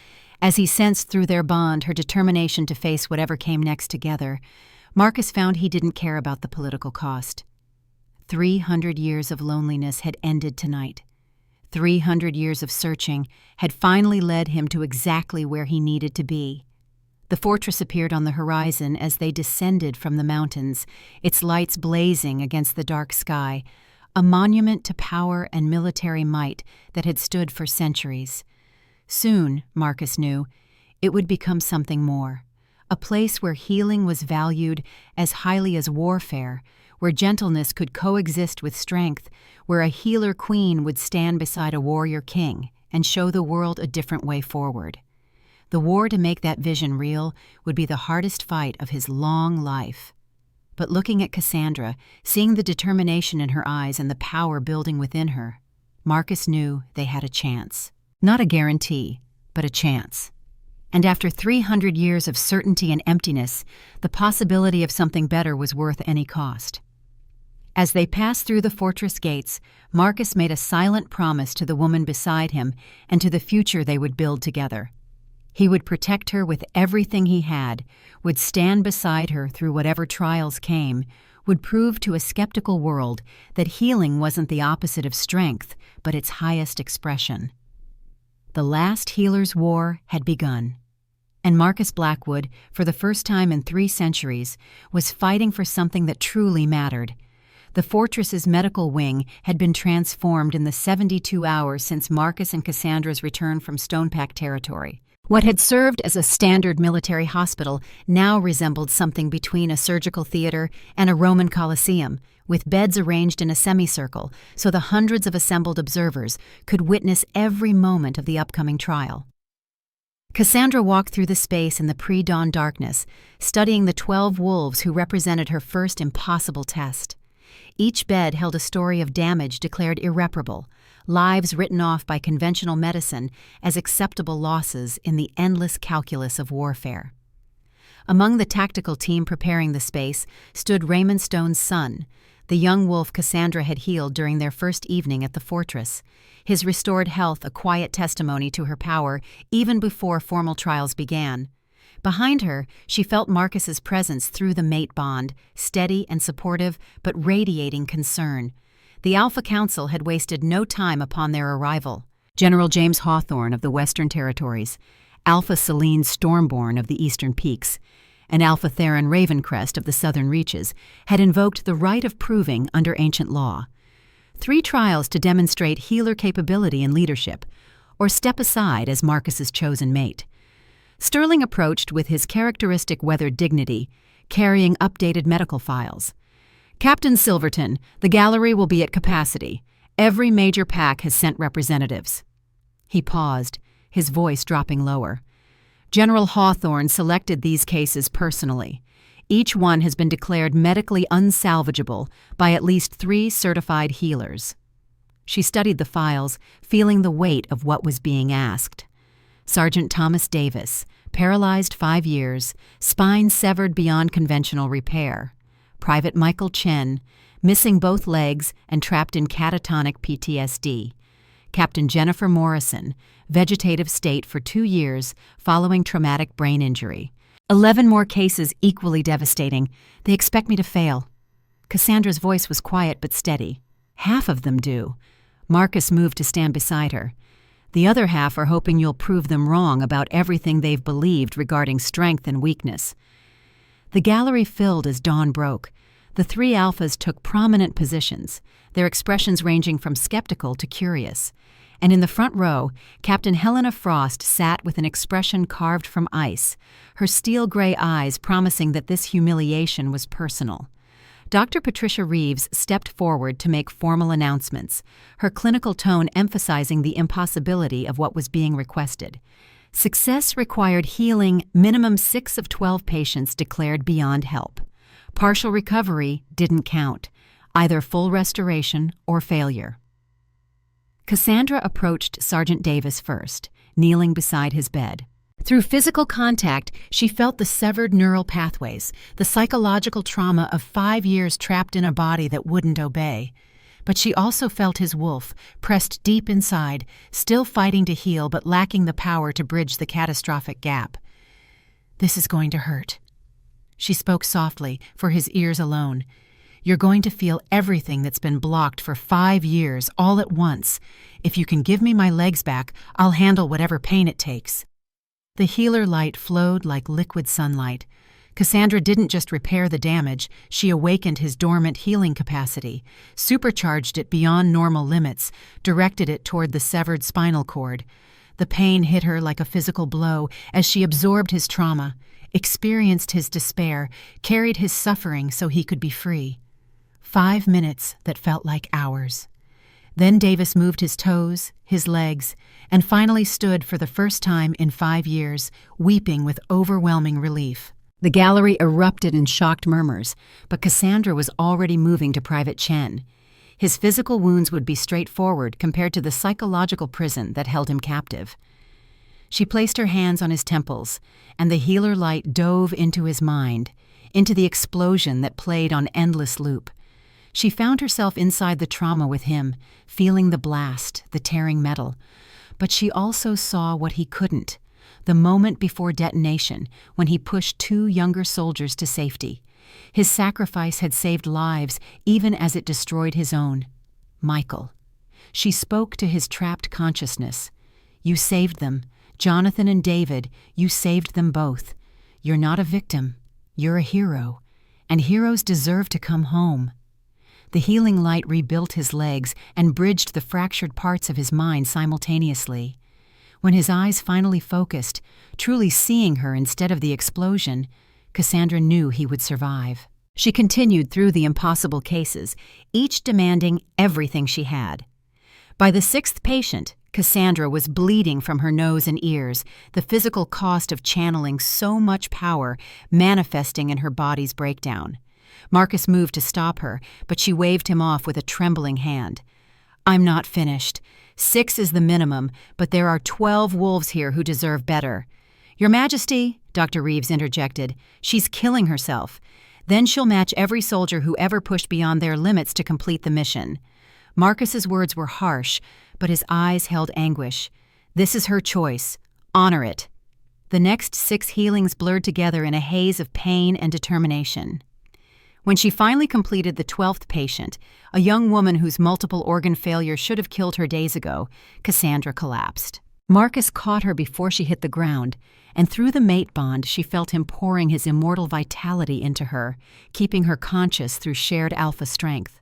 as he sensed through their bond her determination to face whatever came next together, Marcus found he didn't care about the political cost. 300 years of loneliness had ended tonight. 300 years of searching had finally led him to exactly where he needed to be. The fortress appeared on the horizon as they descended from the mountains, its lights blazing against the dark sky, a monument to power and military might that had stood for centuries. Soon, Marcus knew, it would become something more, a place where healing was valued as highly as warfare, where gentleness could coexist with strength, where a healer queen would stand beside a warrior king and show the world a different way forward. The war to make that vision real would be the hardest fight of his long life. But looking at Cassandra, seeing the determination in her eyes and the power building within her, Marcus knew they had a chance. Not a guarantee, but a chance. And after 300 years of certainty and emptiness, the possibility of something better was worth any cost. As they passed through the fortress gates, Marcus made a silent promise to the woman beside him and to the future they would build together. He would protect her with everything he had, would stand beside her through whatever trials came, would prove to a skeptical world that healing wasn't the opposite of strength, but its highest expression. The last healer's war had begun, and Marcus Blackwood, for the first time in 3 centuries, was fighting for something that truly mattered. The fortress's medical wing had been transformed in the 72 hours since Marcus and Cassandra's return from Stonepack territory. What had served as a standard military hospital now resembled something between a surgical theater and a Roman Colosseum, with beds arranged in a semicircle so the hundreds of assembled observers could witness every moment of the upcoming trial. Cassandra walked through the space in the pre-dawn darkness, studying the 12 wolves who represented her first impossible test. Each bed held a story of damage declared irreparable, lives written off by conventional medicine as acceptable losses in the endless calculus of warfare. Among the tactical team preparing the space stood Raymond Stone's son, the young wolf Cassandra had healed during their first evening at the fortress, his restored health a quiet testimony to her power even before formal trials began. Behind her, she felt Marcus's presence through the mate bond, steady and supportive, but radiating concern. The Alpha Council had wasted no time upon their arrival. General James Hawthorne of the Western Territories, Alpha Selene Stormborn of the Eastern Peaks, and Alpha Theron Ravencrest of the Southern Reaches had invoked the right of proving under ancient law. 3 trials to demonstrate healer capability and leadership, or step aside as Marcus's chosen mate. Sterling approached with his characteristic weathered dignity, carrying updated medical files. "Captain Silverton, the gallery will be at capacity. Every major pack has sent representatives." He paused, his voice dropping lower. "General Hawthorne selected these cases personally. Each one has been declared medically unsalvageable by at least 3 certified healers." She studied the files, feeling the weight of what was being asked. Sergeant Thomas Davis, paralyzed 5 years, spine severed beyond conventional repair. Private Michael Chen, missing both legs and trapped in catatonic PTSD. Captain Jennifer Morrison, vegetative state for 2 years following traumatic brain injury. 11 more cases equally devastating. They expect me to fail. Cassandra's voice was quiet but steady. "Half of them do." Marcus moved to stand beside her. "The other half are hoping you'll prove them wrong about everything they've believed regarding strength and weakness." The gallery filled as dawn broke. The 3 alphas took prominent positions, their expressions ranging from skeptical to curious. And in the front row, Captain Helena Frost sat with an expression carved from ice, her steel-gray eyes promising that this humiliation was personal. Dr. Patricia Reeves stepped forward to make formal announcements, her clinical tone emphasizing the impossibility of what was being requested. Success required healing minimum 6 of 12 patients declared beyond help. Partial recovery didn't count, either full restoration or failure. Cassandra approached Sergeant Davis first, kneeling beside his bed. Through physical contact, she felt the severed neural pathways, the psychological trauma of 5 years trapped in a body that wouldn't obey. But she also felt his wolf, pressed deep inside, still fighting to heal but lacking the power to bridge the catastrophic gap. "This is going to hurt." She spoke softly, for his ears alone. "You're going to feel everything that's been blocked for 5 years all at once. If you can give me my legs back, I'll handle whatever pain it takes." The healer light flowed like liquid sunlight. Cassandra didn't just repair the damage, she awakened his dormant healing capacity, supercharged it beyond normal limits, directed it toward the severed spinal cord. The pain hit her like a physical blow as she absorbed his trauma, experienced his despair, carried his suffering so he could be free. 5 minutes that felt like hours. Then Davis moved his toes, his legs, and finally stood for the first time in 5 years, weeping with overwhelming relief. The gallery erupted in shocked murmurs, but Cassandra was already moving to Private Chen. His physical wounds would be straightforward compared to the psychological prison that held him captive. She placed her hands on his temples, and the healer light dove into his mind, into the explosion that played on endless loop. She found herself inside the trauma with him, feeling the blast, the tearing metal. But she also saw what he couldn't. The moment before detonation, when he pushed 2 younger soldiers to safety. His sacrifice had saved lives, even as it destroyed his own. Michael. She spoke to his trapped consciousness. You saved them. Jonathan and David, you saved them both. You're not a victim. You're a hero. And heroes deserve to come home. The healing light rebuilt his legs and bridged the fractured parts of his mind simultaneously. When his eyes finally focused, truly seeing her instead of the explosion, Cassandra knew he would survive. She continued through the impossible cases, each demanding everything she had. By the 6th patient, Cassandra was bleeding from her nose and ears, the physical cost of channeling so much power manifesting in her body's breakdown. Marcus moved to stop her, but she waved him off with a trembling hand. I'm not finished. 6 is the minimum, but there are 12 wolves here who deserve better. Your Majesty, Dr. Reeves interjected, she's killing herself. Then she'll match every soldier who ever pushed beyond their limits to complete the mission. Marcus's words were harsh, but his eyes held anguish. This is her choice. Honor it. The next 6 healings blurred together in a haze of pain and determination. When she finally completed the 12th patient, a young woman whose multiple organ failure should have killed her days ago, Cassandra collapsed. Marcus caught her before she hit the ground, and through the mate bond she felt him pouring his immortal vitality into her, keeping her conscious through shared alpha strength.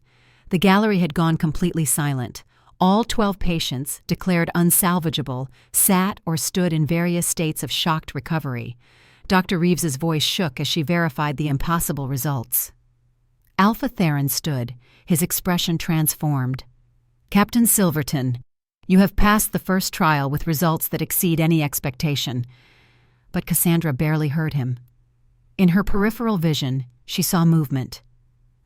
The gallery had gone completely silent. All 12 patients, declared unsalvageable, sat or stood in various states of shocked recovery. Dr. Reeves's voice shook as she verified the impossible results. Alpha Theron stood, his expression transformed. Captain Silverton, you have passed the first trial with results that exceed any expectation. But Cassandra barely heard him. In her peripheral vision, she saw movement.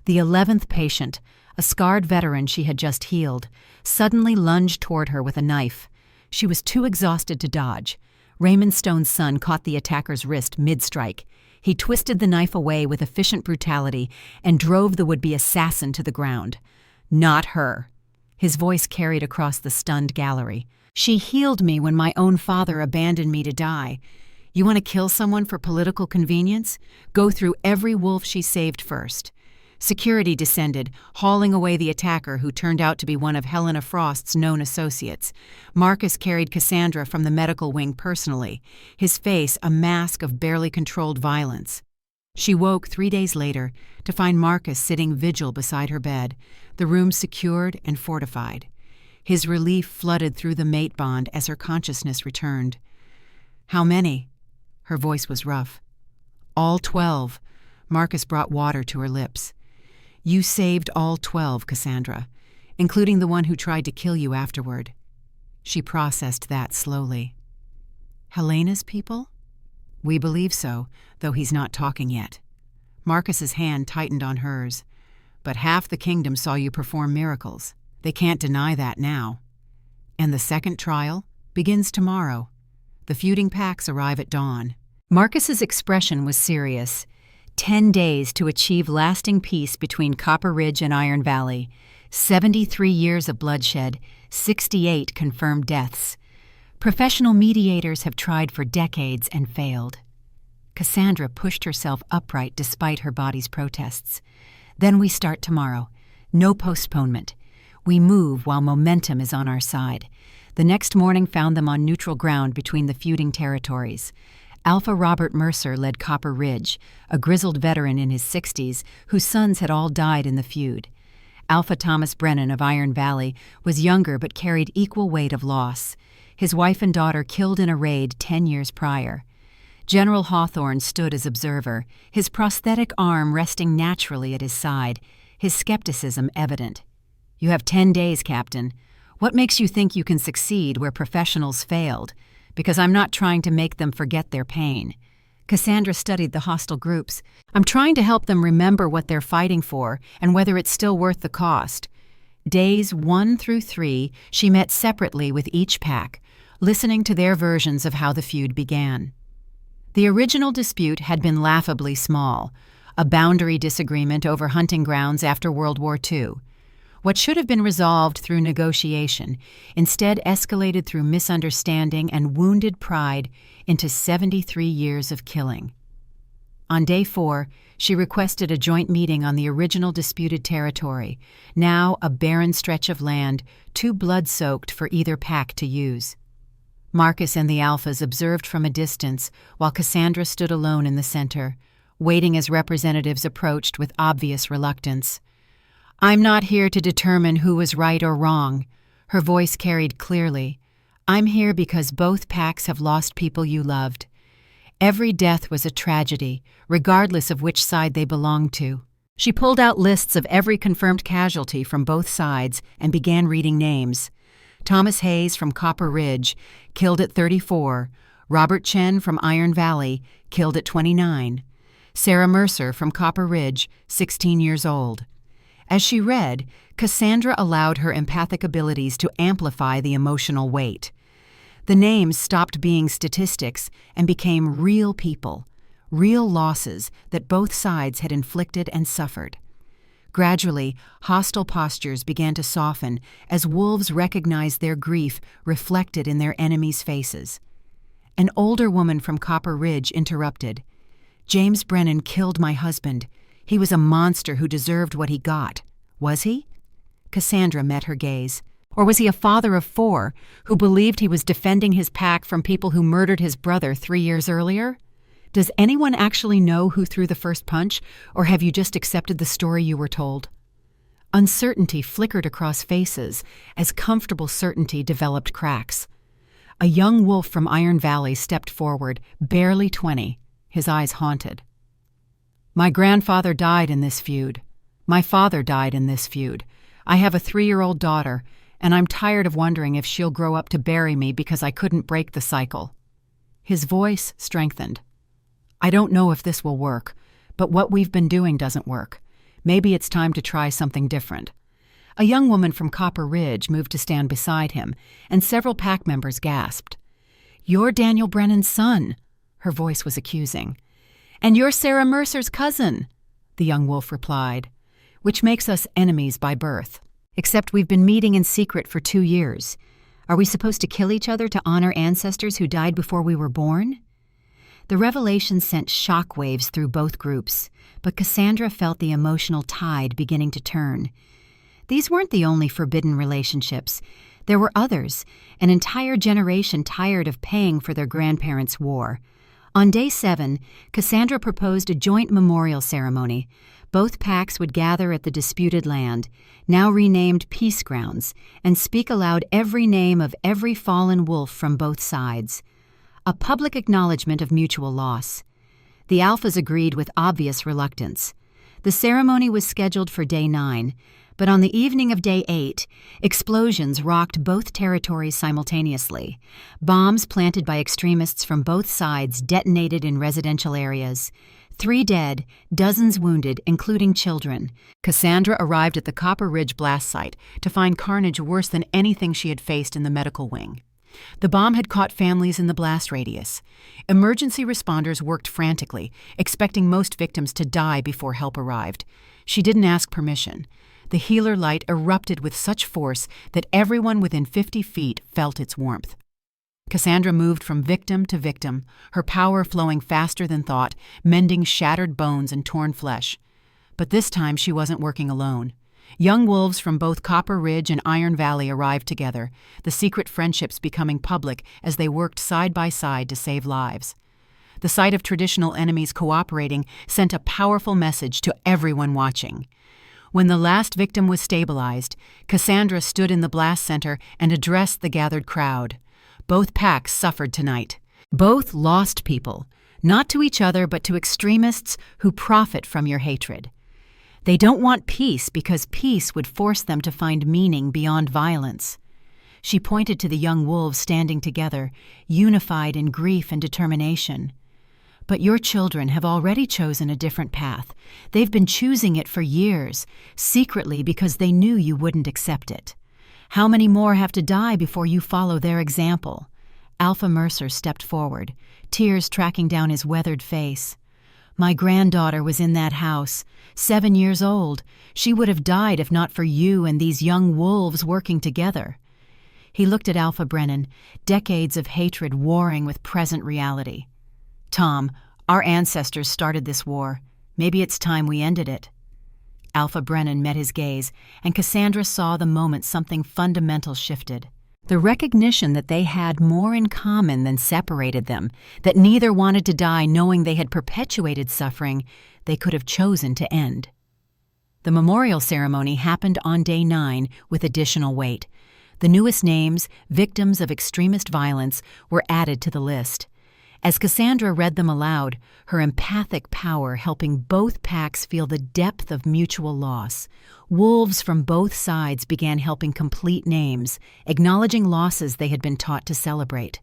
The 11th patient, a scarred veteran she had just healed, suddenly lunged toward her with a knife. She was too exhausted to dodge. Raymond Stone's son caught the attacker's wrist mid-strike. He twisted the knife away with efficient brutality and drove the would-be assassin to the ground. Not her. His voice carried across the stunned gallery. She healed me when my own father abandoned me to die. You want to kill someone for political convenience? Go through every wolf she saved first. Security descended, hauling away the attacker who turned out to be one of Helena Frost's known associates. Marcus carried Cassandra from the medical wing personally, his face a mask of barely controlled violence. She woke 3 days later to find Marcus sitting vigil beside her bed, the room secured and fortified. His relief flooded through the mate bond as her consciousness returned. How many? Her voice was rough. All 12. Marcus brought water to her lips. You saved all 12, Cassandra, including the one who tried to kill you afterward. She processed that slowly. Helena's people? We believe so, though he's not talking yet. Marcus's hand tightened on hers. But half the kingdom saw you perform miracles. They can't deny that now. And the second trial begins tomorrow. The feuding packs arrive at dawn. Marcus's expression was serious. 10 days to achieve lasting peace between Copper Ridge and Iron Valley. 73 years of bloodshed, 68 confirmed deaths. Professional mediators have tried for decades and failed. Cassandra pushed herself upright despite her body's protests. Then we start tomorrow. No postponement. We move while momentum is on our side. The next morning found them on neutral ground between the feuding territories. Alpha Robert Mercer led Copper Ridge, a grizzled veteran in his 60s whose sons had all died in the feud. Alpha Thomas Brennan of Iron Valley was younger but carried equal weight of loss. His wife and daughter killed in a raid 10 years prior. General Hawthorne stood as observer, his prosthetic arm resting naturally at his side, his skepticism evident. "You have 10 days, Captain. What makes you think you can succeed where professionals failed? Because I'm not trying to make them forget their pain." Cassandra studied the hostile groups. "I'm trying to help them remember what they're fighting for and whether it's still worth the cost." Days 1 through 3, she met separately with each pack, listening to their versions of how the feud began. The original dispute had been laughably small, a boundary disagreement over hunting grounds after World War II. What should have been resolved through negotiation instead escalated through misunderstanding and wounded pride into 73 years of killing. On day 4, she requested a joint meeting on the original disputed territory, now a barren stretch of land, too blood-soaked for either pack to use. Marcus and the Alphas observed from a distance while Cassandra stood alone in the center, waiting as representatives approached with obvious reluctance. "I'm not here to determine who was right or wrong," her voice carried clearly. "I'm here because both packs have lost people you loved. Every death was a tragedy, regardless of which side they belonged to." She pulled out lists of every confirmed casualty from both sides and began reading names. Thomas Hayes from Copper Ridge, killed at 34. Robert Chen from Iron Valley, killed at 29. Sarah Mercer from Copper Ridge, 16 years old. As she read, Cassandra allowed her empathic abilities to amplify the emotional weight. The names stopped being statistics and became real people, real losses that both sides had inflicted and suffered. Gradually, hostile postures began to soften as wolves recognized their grief reflected in their enemies' faces. An older woman from Copper Ridge interrupted. "James Brennan killed my husband. He was a monster who deserved what he got. Was he?" Cassandra met her gaze. "Or was he a father of 4 who believed he was defending his pack from people who murdered his brother 3 years earlier? Does anyone actually know who threw the first punch, or have you just accepted the story you were told?" Uncertainty flickered across faces as comfortable certainty developed cracks. A young wolf from Iron Valley stepped forward, barely 20, his eyes haunted. "My grandfather died in this feud. My father died in this feud. I have a 3-year-old daughter, and I'm tired of wondering if she'll grow up to bury me because I couldn't break the cycle." His voice strengthened. "I don't know if this will work, but what we've been doing doesn't work. Maybe it's time to try something different." A young woman from Copper Ridge moved to stand beside him, and several pack members gasped. "You're Daniel Brennan's son," her voice was accusing. "And you're Sarah Mercer's cousin," the young wolf replied, "which makes us enemies by birth. Except we've been meeting in secret for 2 years. Are we supposed to kill each other to honor ancestors who died before we were born?" The revelation sent shockwaves through both groups, but Cassandra felt the emotional tide beginning to turn. These weren't the only forbidden relationships. There were others, an entire generation tired of paying for their grandparents' war. On day 7, Cassandra proposed a joint memorial ceremony. Both packs would gather at the disputed land, now renamed Peace Grounds, and speak aloud every name of every fallen wolf from both sides. A public acknowledgement of mutual loss. The Alphas agreed with obvious reluctance. The ceremony was scheduled for day 9, but on the evening of day 8, explosions rocked both territories simultaneously. Bombs planted by extremists from both sides detonated in residential areas. 3 dead, dozens wounded, including children. Cassandra arrived at the Copper Ridge blast site to find carnage worse than anything she had faced in the medical wing. The bomb had caught families in the blast radius. Emergency responders worked frantically, expecting most victims to die before help arrived. She didn't ask permission. The healer light erupted with such force that everyone within 50 feet felt its warmth. Cassandra moved from victim to victim, her power flowing faster than thought, mending shattered bones and torn flesh. But this time she wasn't working alone. Young wolves from both Copper Ridge and Iron Valley arrived together, the secret friendships becoming public as they worked side by side to save lives. The sight of traditional enemies cooperating sent a powerful message to everyone watching. When the last victim was stabilized, Cassandra stood in the blast center and addressed the gathered crowd. Both packs suffered tonight. Both lost people, not to each other but to extremists who profit from your hatred. They don't want peace because peace would force them to find meaning beyond violence. She pointed to the young wolves standing together, unified in grief and determination. But your children have already chosen a different path. They've been choosing it for years, secretly because they knew you wouldn't accept it. How many more have to die before you follow their example? Alpha Mercer stepped forward, tears tracking down his weathered face. My granddaughter was in that house, 7 years old. She would have died if not for you and these young wolves working together. He looked at Alpha Brennan, decades of hatred warring with present reality. Tom, our ancestors started this war. Maybe it's time we ended it. Alpha Brennan met his gaze, and Cassandra saw the moment something fundamental shifted. The recognition that they had more in common than separated them, that neither wanted to die knowing they had perpetuated suffering they could have chosen to end. The memorial ceremony happened on day 9 with additional weight. The newest names, victims of extremist violence, were added to the list. As Cassandra read them aloud, her empathic power helping both packs feel the depth of mutual loss, wolves from both sides began helping complete names, acknowledging losses they had been taught to celebrate.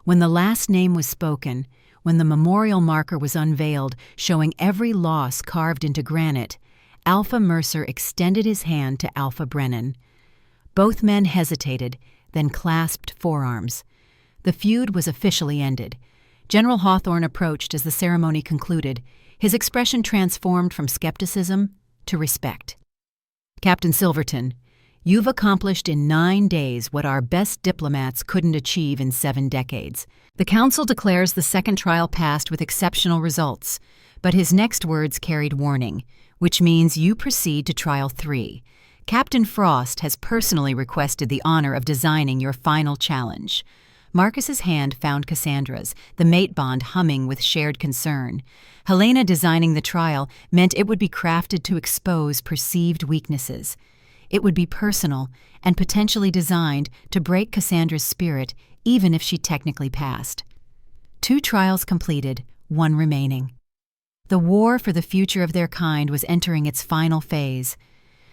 When the last name was spoken, when the memorial marker was unveiled, showing every loss carved into granite, Alpha Mercer extended his hand to Alpha Brennan. Both men hesitated, then clasped forearms. The feud was officially ended. General Hawthorne approached as the ceremony concluded, his expression transformed from skepticism to respect. Captain Silverton, you've accomplished in 9 days what our best diplomats couldn't achieve in 7 decades. The Council declares the second trial passed with exceptional results, but his next words carried warning, which means you proceed to Trial 3. Captain Frost has personally requested the honor of designing your final challenge. Marcus's hand found Cassandra's, the mate bond humming with shared concern. Helena designing the trial meant it would be crafted to expose perceived weaknesses. It would be personal and potentially designed to break Cassandra's spirit, even if she technically passed. 2 trials completed, 1 remaining. The war for the future of their kind was entering its final phase.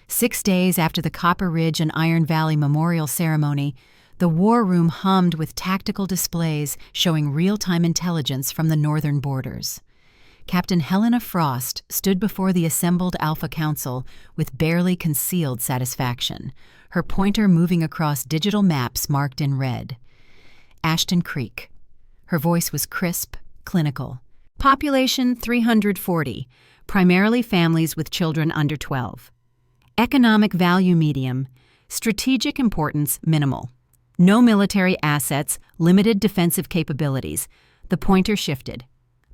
6 days after the Copper Ridge and Iron Valley memorial ceremony, the war room hummed with tactical displays showing real-time intelligence from the northern borders. Captain Helena Frost stood before the assembled Alpha Council with barely concealed satisfaction, her pointer moving across digital maps marked in red. Ashton Creek. Her voice was crisp, clinical. Population 340, primarily families with children under 12. Economic value medium, strategic importance minimal. No military assets, limited defensive capabilities. The pointer shifted.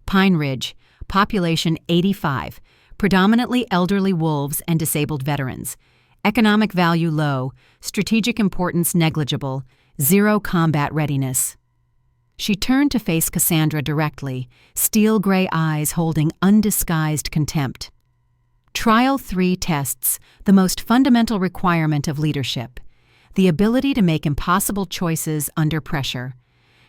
Pine Ridge, population 85, predominantly elderly wolves and disabled veterans. Economic value low, strategic importance negligible, 0 combat readiness. She turned to face Cassandra directly, steel-gray eyes holding undisguised contempt. Trial 3 tests the most fundamental requirement of leadership: the ability to make impossible choices under pressure.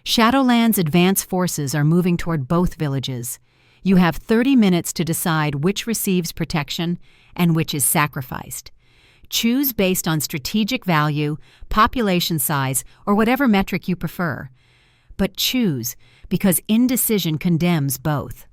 Shadowland's advance forces are moving toward both villages. You have 30 minutes to decide which receives protection and which is sacrificed. Choose based on strategic value, population size, or whatever metric you prefer. But choose, because indecision condemns both.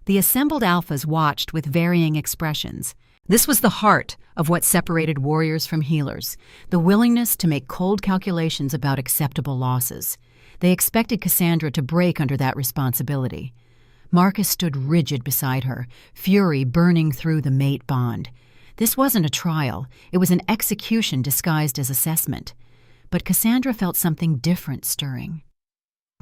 The assembled alphas watched with varying expressions. This was the heart of what separated warriors from healers, the willingness to make cold calculations about acceptable losses. They expected Cassandra to break under that responsibility. Marcus stood rigid beside her, fury burning through the mate bond. This wasn't a trial, it was an execution disguised as assessment. But Cassandra felt something different stirring.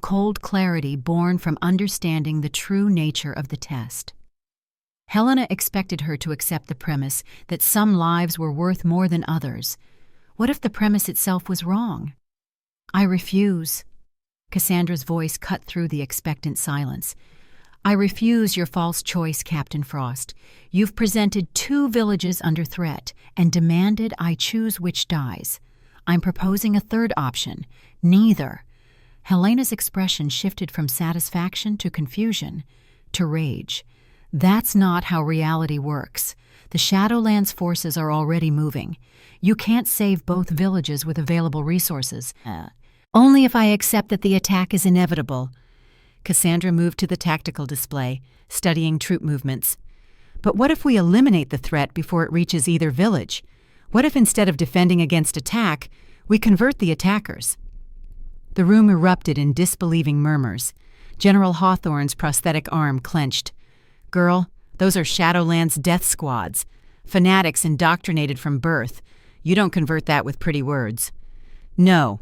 Cold clarity born from understanding the true nature of the test. Helena expected her to accept the premise that some lives were worth more than others. What if the premise itself was wrong? "I refuse." Cassandra's voice cut through the expectant silence. "I refuse your false choice, Captain Frost. You've presented 2 villages under threat and demanded I choose which dies. I'm proposing a third option. Neither." Helena's expression shifted from satisfaction to confusion, to rage. "That's not how reality works. The Shadowlands forces are already moving. You can't save both villages with available resources. Only if I accept that the attack is inevitable." Cassandra moved to the tactical display, studying troop movements. "But what if we eliminate the threat before it reaches either village? What if instead of defending against attack, we convert the attackers?" The room erupted in disbelieving murmurs. General Hawthorne's prosthetic arm clenched. "Girl, those are Shadowlands death squads. Fanatics indoctrinated from birth. You don't convert that with pretty words." "No."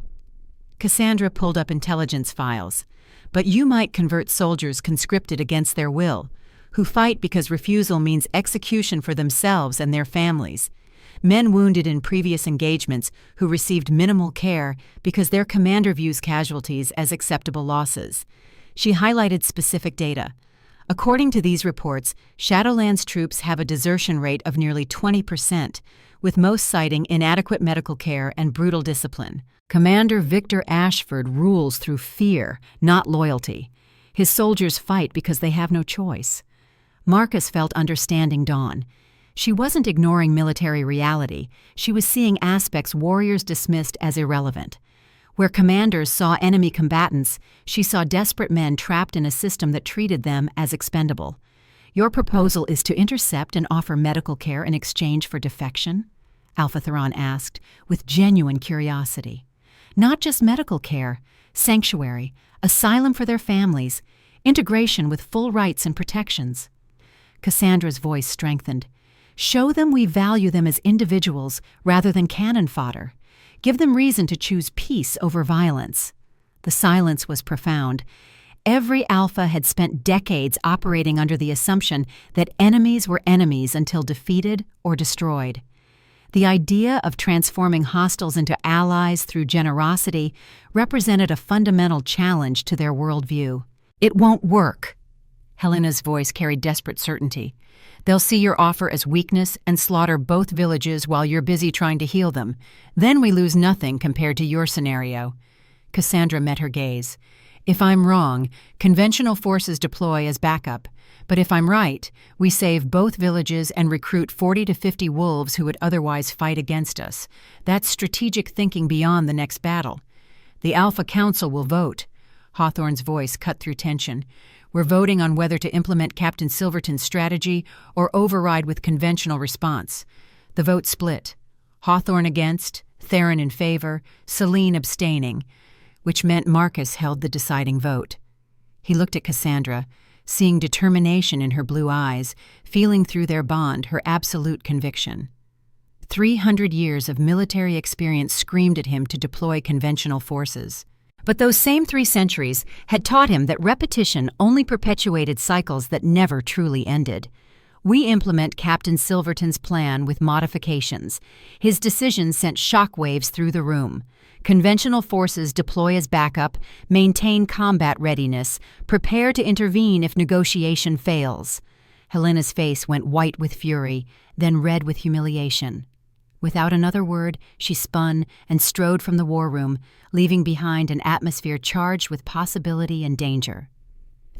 Cassandra pulled up intelligence files. "But you might convert soldiers conscripted against their will, who fight because refusal means execution for themselves and their families. Men wounded in previous engagements who received minimal care because their commander views casualties as acceptable losses." She highlighted specific data. According to these reports, Shadowlands troops have a desertion rate of nearly 20%, with most citing inadequate medical care and brutal discipline. Commander Victor Ashford rules through fear, not loyalty. His soldiers fight because they have no choice. Marcus felt understanding Dawn. She wasn't ignoring military reality. She was seeing aspects warriors dismissed as irrelevant. Where commanders saw enemy combatants, she saw desperate men trapped in a system that treated them as expendable. "Your proposal is to intercept and offer medical care in exchange for defection?" Alpha Theron asked, with genuine curiosity. "Not just medical care, sanctuary, asylum for their families, integration with full rights and protections." Cassandra's voice strengthened. "Show them we value them as individuals rather than cannon fodder. Give them reason to choose peace over violence." The silence was profound. Every Alpha had spent decades operating under the assumption that enemies were enemies until defeated or destroyed. The idea of transforming hostiles into allies through generosity represented a fundamental challenge to their worldview. "It won't work." Helena's voice carried desperate certainty. "They'll see your offer as weakness and slaughter both villages while you're busy trying to heal them. Then we lose nothing compared to your scenario." Cassandra met her gaze. "If I'm wrong, conventional forces deploy as backup. But if I'm right, we save both villages and recruit 40 to 50 wolves who would otherwise fight against us. That's strategic thinking beyond the next battle. The Alpha Council will vote." Hawthorne's voice cut through tension. "We're voting on whether to implement Captain Silverton's strategy or override with conventional response." The vote split. Hawthorne against, Theron in favor, Celine abstaining, which meant Marcus held the deciding vote. He looked at Cassandra, seeing determination in her blue eyes, feeling through their bond her absolute conviction. 300 years of military experience screamed at him to deploy conventional forces. But those same 3 centuries had taught him that repetition only perpetuated cycles that never truly ended. We implement Captain Silverton's plan with modifications. His decision sent shockwaves through the room. Conventional forces deploy as backup, maintain combat readiness, prepare to intervene if negotiation fails. Helena's face went white with fury, then red with humiliation. Without another word, she spun and strode from the war room, leaving behind an atmosphere charged with possibility and danger.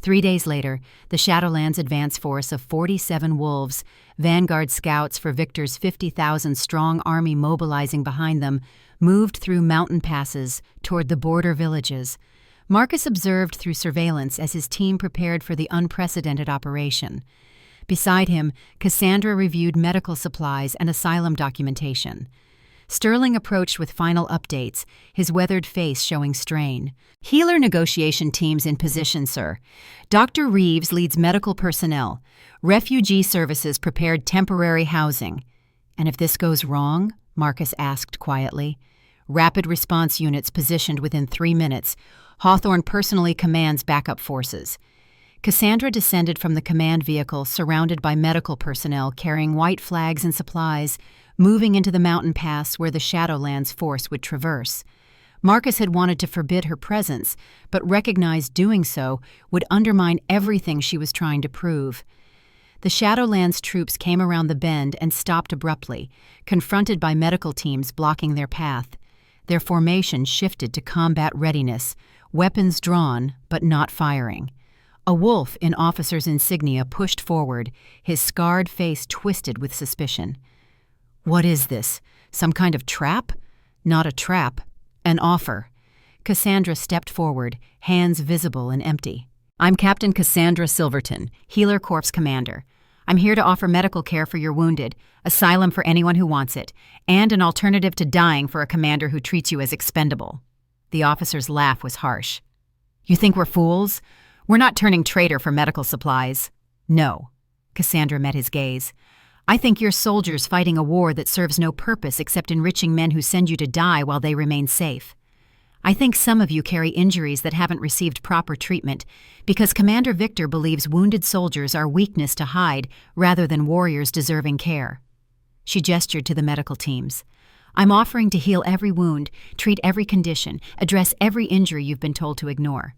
3 days later, the Shadowlands advance force of 47 wolves, vanguard scouts for Victor's 50,000-strong army mobilizing behind them, moved through mountain passes toward the border villages. Marcus observed through surveillance as his team prepared for the unprecedented operation. Beside him, Cassandra reviewed medical supplies and asylum documentation. Sterling approached with final updates, his weathered face showing strain. "Healer negotiation teams in position, sir. Dr. Reeves leads medical personnel. Refugee services prepared temporary housing." "And if this goes wrong?" Marcus asked quietly. "Rapid response units positioned within 3 minutes. Hawthorne personally commands backup forces." Cassandra descended from the command vehicle surrounded by medical personnel carrying white flags and supplies, moving into the mountain pass where the Shadowlands force would traverse. Marcus had wanted to forbid her presence, but recognized doing so would undermine everything she was trying to prove. The Shadowlands troops came around the bend and stopped abruptly, confronted by medical teams blocking their path. Their formation shifted to combat readiness, weapons drawn but not firing. A wolf in officer's insignia pushed forward, his scarred face twisted with suspicion. "What is this? Some kind of trap?" "Not a trap. An offer." Cassandra stepped forward, hands visible and empty. "I'm Captain Cassandra Silverton, Healer Corps Commander. I'm here to offer medical care for your wounded, asylum for anyone who wants it, and an alternative to dying for a commander who treats you as expendable." The officer's laugh was harsh. "You think we're fools? We're not turning traitor for medical supplies." "No." Cassandra met his gaze. "I think you're soldiers fighting a war that serves no purpose except enriching men who send you to die while they remain safe. I think some of you carry injuries that haven't received proper treatment because Commander Victor believes wounded soldiers are weakness to hide rather than warriors deserving care." She gestured to the medical teams. "I'm offering to heal every wound, treat every condition, address every injury you've been told to ignore.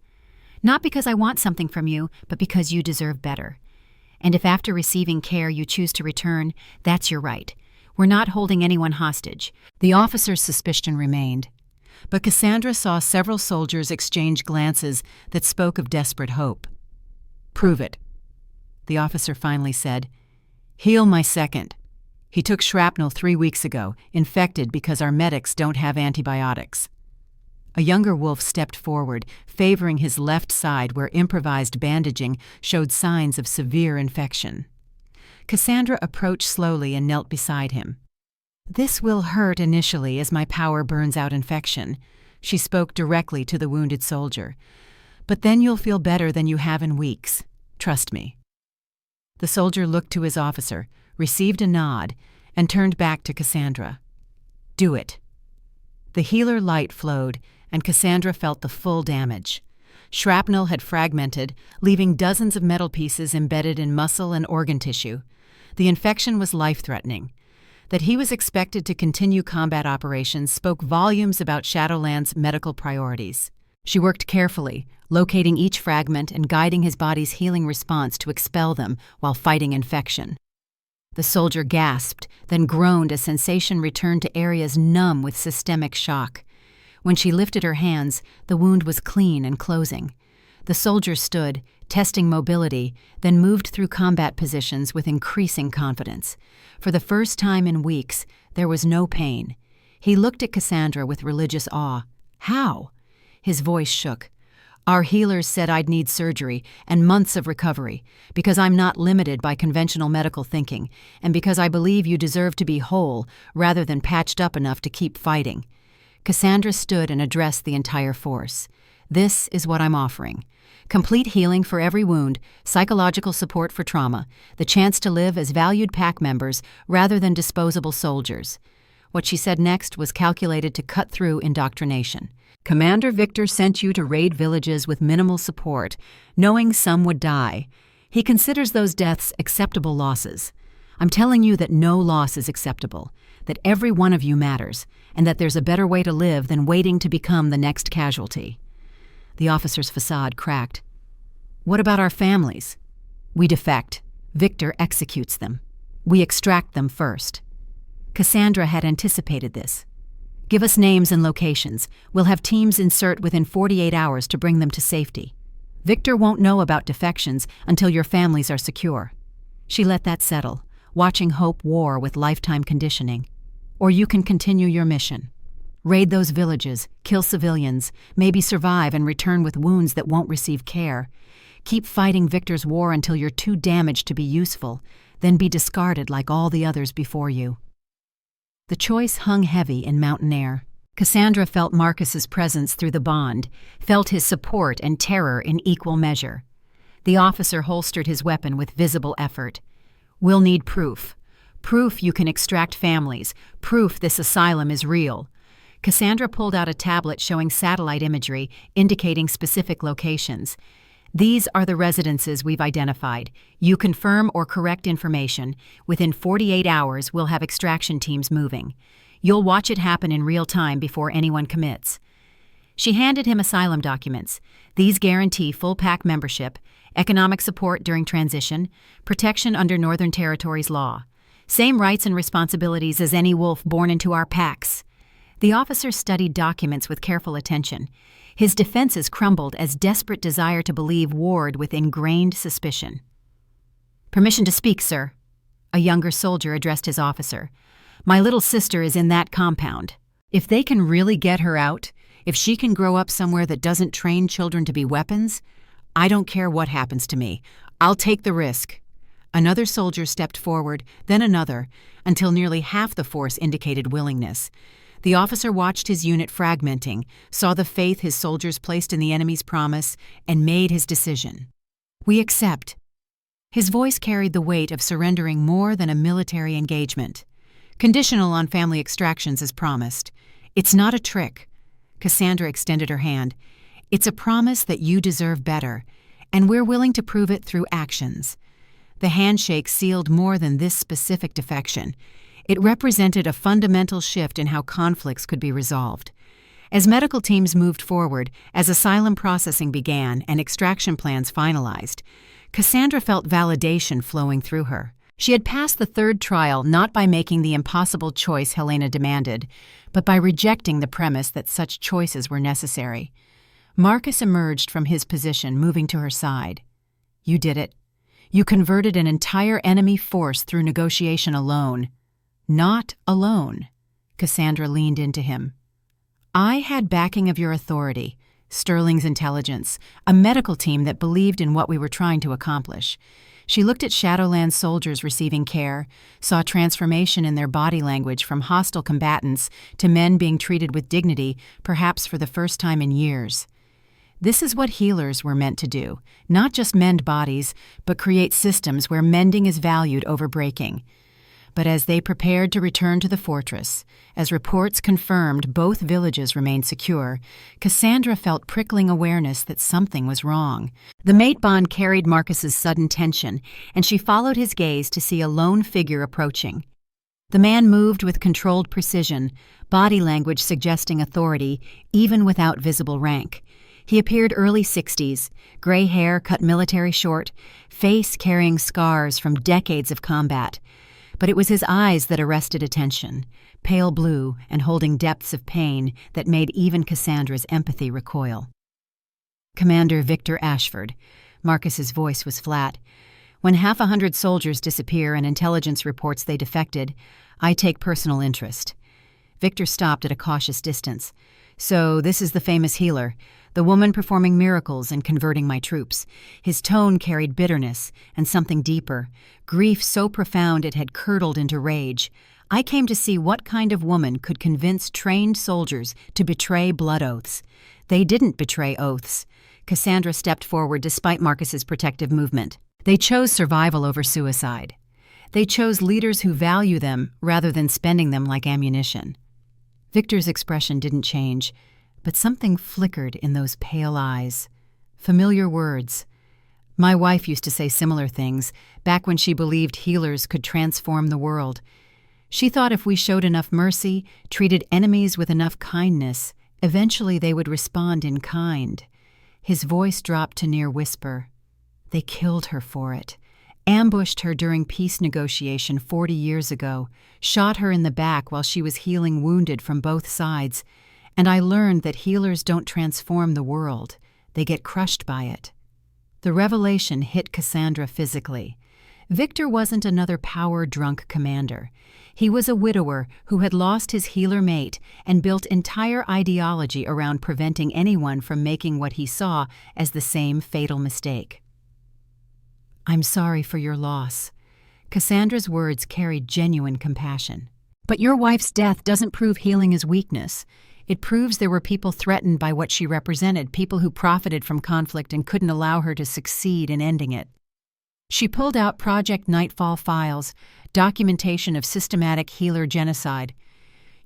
Not because I want something from you, but because you deserve better. And if after receiving care you choose to return, that's your right. We're not holding anyone hostage." The officer's suspicion remained, but Cassandra saw several soldiers exchange glances that spoke of desperate hope. "Prove it," the officer finally said. "Heal my second. He took shrapnel 3 weeks ago, infected because our medics don't have antibiotics." A younger wolf stepped forward, favoring his left side where improvised bandaging showed signs of severe infection. Cassandra approached slowly and knelt beside him. "This will hurt initially as my power burns out infection," she spoke directly to the wounded soldier. "But then you'll feel better than you have in weeks. Trust me." The soldier looked to his officer, received a nod, and turned back to Cassandra. "Do it." The healer light flowed, and Cassandra felt the full damage. Shrapnel had fragmented, leaving dozens of metal pieces embedded in muscle and organ tissue. The infection was life-threatening. That he was expected to continue combat operations spoke volumes about Shadowland's medical priorities. She worked carefully, locating each fragment and guiding his body's healing response to expel them while fighting infection. The soldier gasped, then groaned as sensation returned to areas numb with systemic shock. When she lifted her hands, the wound was clean and closing. The soldier stood, testing mobility, then moved through combat positions with increasing confidence. For the first time in weeks, there was no pain. He looked at Cassandra with religious awe. "How?" His voice shook. "Our healers said I'd need surgery and months of recovery, because I'm not limited by conventional medical thinking, and because I believe you deserve to be whole rather than patched up enough to keep fighting." Cassandra stood and addressed the entire force. "This is what I'm offering. Complete healing for every wound, psychological support for trauma, the chance to live as valued pack members rather than disposable soldiers." What she said next was calculated to cut through indoctrination. "Commander Victor sent you to raid villages with minimal support, knowing some would die. He considers those deaths acceptable losses. I'm telling you that no loss is acceptable, that every one of you matters, and that there's a better way to live than waiting to become the next casualty." The officer's facade cracked. "What about our families?" "We defect. Victor executes them. We extract them first." Cassandra had anticipated this. "Give us names and locations. We'll have teams insert within 48 hours to bring them to safety. Victor won't know about defections until your families are secure." She let that settle, watching hope war with lifetime conditioning. "Or you can continue your mission. Raid those villages, kill civilians, maybe survive and return with wounds that won't receive care. Keep fighting Victor's war until you're too damaged to be useful, then be discarded like all the others before you." The choice hung heavy in mountain air. Cassandra felt Marcus's presence through the bond, felt his support and terror in equal measure. The officer holstered his weapon with visible effort. "We'll need proof. Proof you can extract families. Proof this asylum is real." Cassandra pulled out a tablet showing satellite imagery, indicating specific locations. These are the residences we've identified. You confirm or correct information. Within 48 hours, we'll have extraction teams moving. You'll watch it happen in real time before anyone commits. She handed him asylum documents. These guarantee full PAC membership, economic support during transition, protection under Northern Territories law. Same rights and responsibilities as any wolf born into our packs. The officer studied documents with careful attention. His defenses crumbled as desperate desire to believe warred with ingrained suspicion. "Permission to speak, sir." A younger soldier addressed his officer. "My little sister is in that compound. If they can really get her out, if she can grow up somewhere that doesn't train children to be weapons, I don't care what happens to me. I'll take the risk." Another soldier stepped forward, then another, until nearly half the force indicated willingness. The officer watched his unit fragmenting, saw the faith his soldiers placed in the enemy's promise, and made his decision. "We accept." His voice carried the weight of surrendering more than a military engagement. "Conditional on family extractions as promised. It's not a trick." Cassandra extended her hand. "It's a promise that you deserve better, and we're willing to prove it through actions." The handshake sealed more than this specific defection. It represented a fundamental shift in how conflicts could be resolved. As medical teams moved forward, as asylum processing began and extraction plans finalized, Cassandra felt validation flowing through her. She had passed the third trial not by making the impossible choice Helena demanded, but by rejecting the premise that such choices were necessary. Marcus emerged from his position, moving to her side. "You did it. You converted an entire enemy force through negotiation alone." "Not alone." Cassandra leaned into him. "I had backing of your authority, Sterling's intelligence, a medical team that believed in what we were trying to accomplish." She looked at Shadowland soldiers receiving care, saw transformation in their body language from hostile combatants to men being treated with dignity, perhaps for the first time in years. This is what healers were meant to do, not just mend bodies, but create systems where mending is valued over breaking. But as they prepared to return to the fortress, as reports confirmed both villages remained secure, Cassandra felt prickling awareness that something was wrong. The mate bond carried Marcus's sudden tension, and she followed his gaze to see a lone figure approaching. The man moved with controlled precision, body language suggesting authority, even without visible rank. He appeared early 60s, gray hair cut military short, face carrying scars from decades of combat. But it was his eyes that arrested attention, pale blue and holding depths of pain that made even Cassandra's empathy recoil. "Commander Victor Ashford." Marcus's voice was flat. "When 100 soldiers disappear and intelligence reports they defected, I take personal interest." Victor stopped at a cautious distance. "So this is the famous healer, the woman performing miracles and converting my troops." His tone carried bitterness and something deeper, grief so profound it had curdled into rage. "I came to see what kind of woman could convince trained soldiers to betray blood oaths. They didn't betray oaths." Cassandra stepped forward despite Marcus's protective movement. "They chose survival over suicide. They chose leaders who value them rather than spending them like ammunition." Victor's expression didn't change, but something flickered in those pale eyes. Familiar words. My wife used to say similar things, back when she believed healers could transform the world. She thought if we showed enough mercy, treated enemies with enough kindness, eventually they would respond in kind. His voice dropped to near whisper. "They killed her for it. Ambushed her during peace negotiation 40 years ago, shot her in the back while she was healing wounded from both sides, and I learned that healers don't transform the world, they get crushed by it." The revelation hit Cassandra physically. Victor wasn't another power-drunk commander. He was a widower who had lost his healer mate and built entire ideology around preventing anyone from making what he saw as the same fatal mistake. "I'm sorry for your loss." Cassandra's words carried genuine compassion. "But your wife's death doesn't prove healing is weakness. It proves there were people threatened by what she represented, people who profited from conflict and couldn't allow her to succeed in ending it." She pulled out Project Nightfall files, documentation of systematic healer genocide.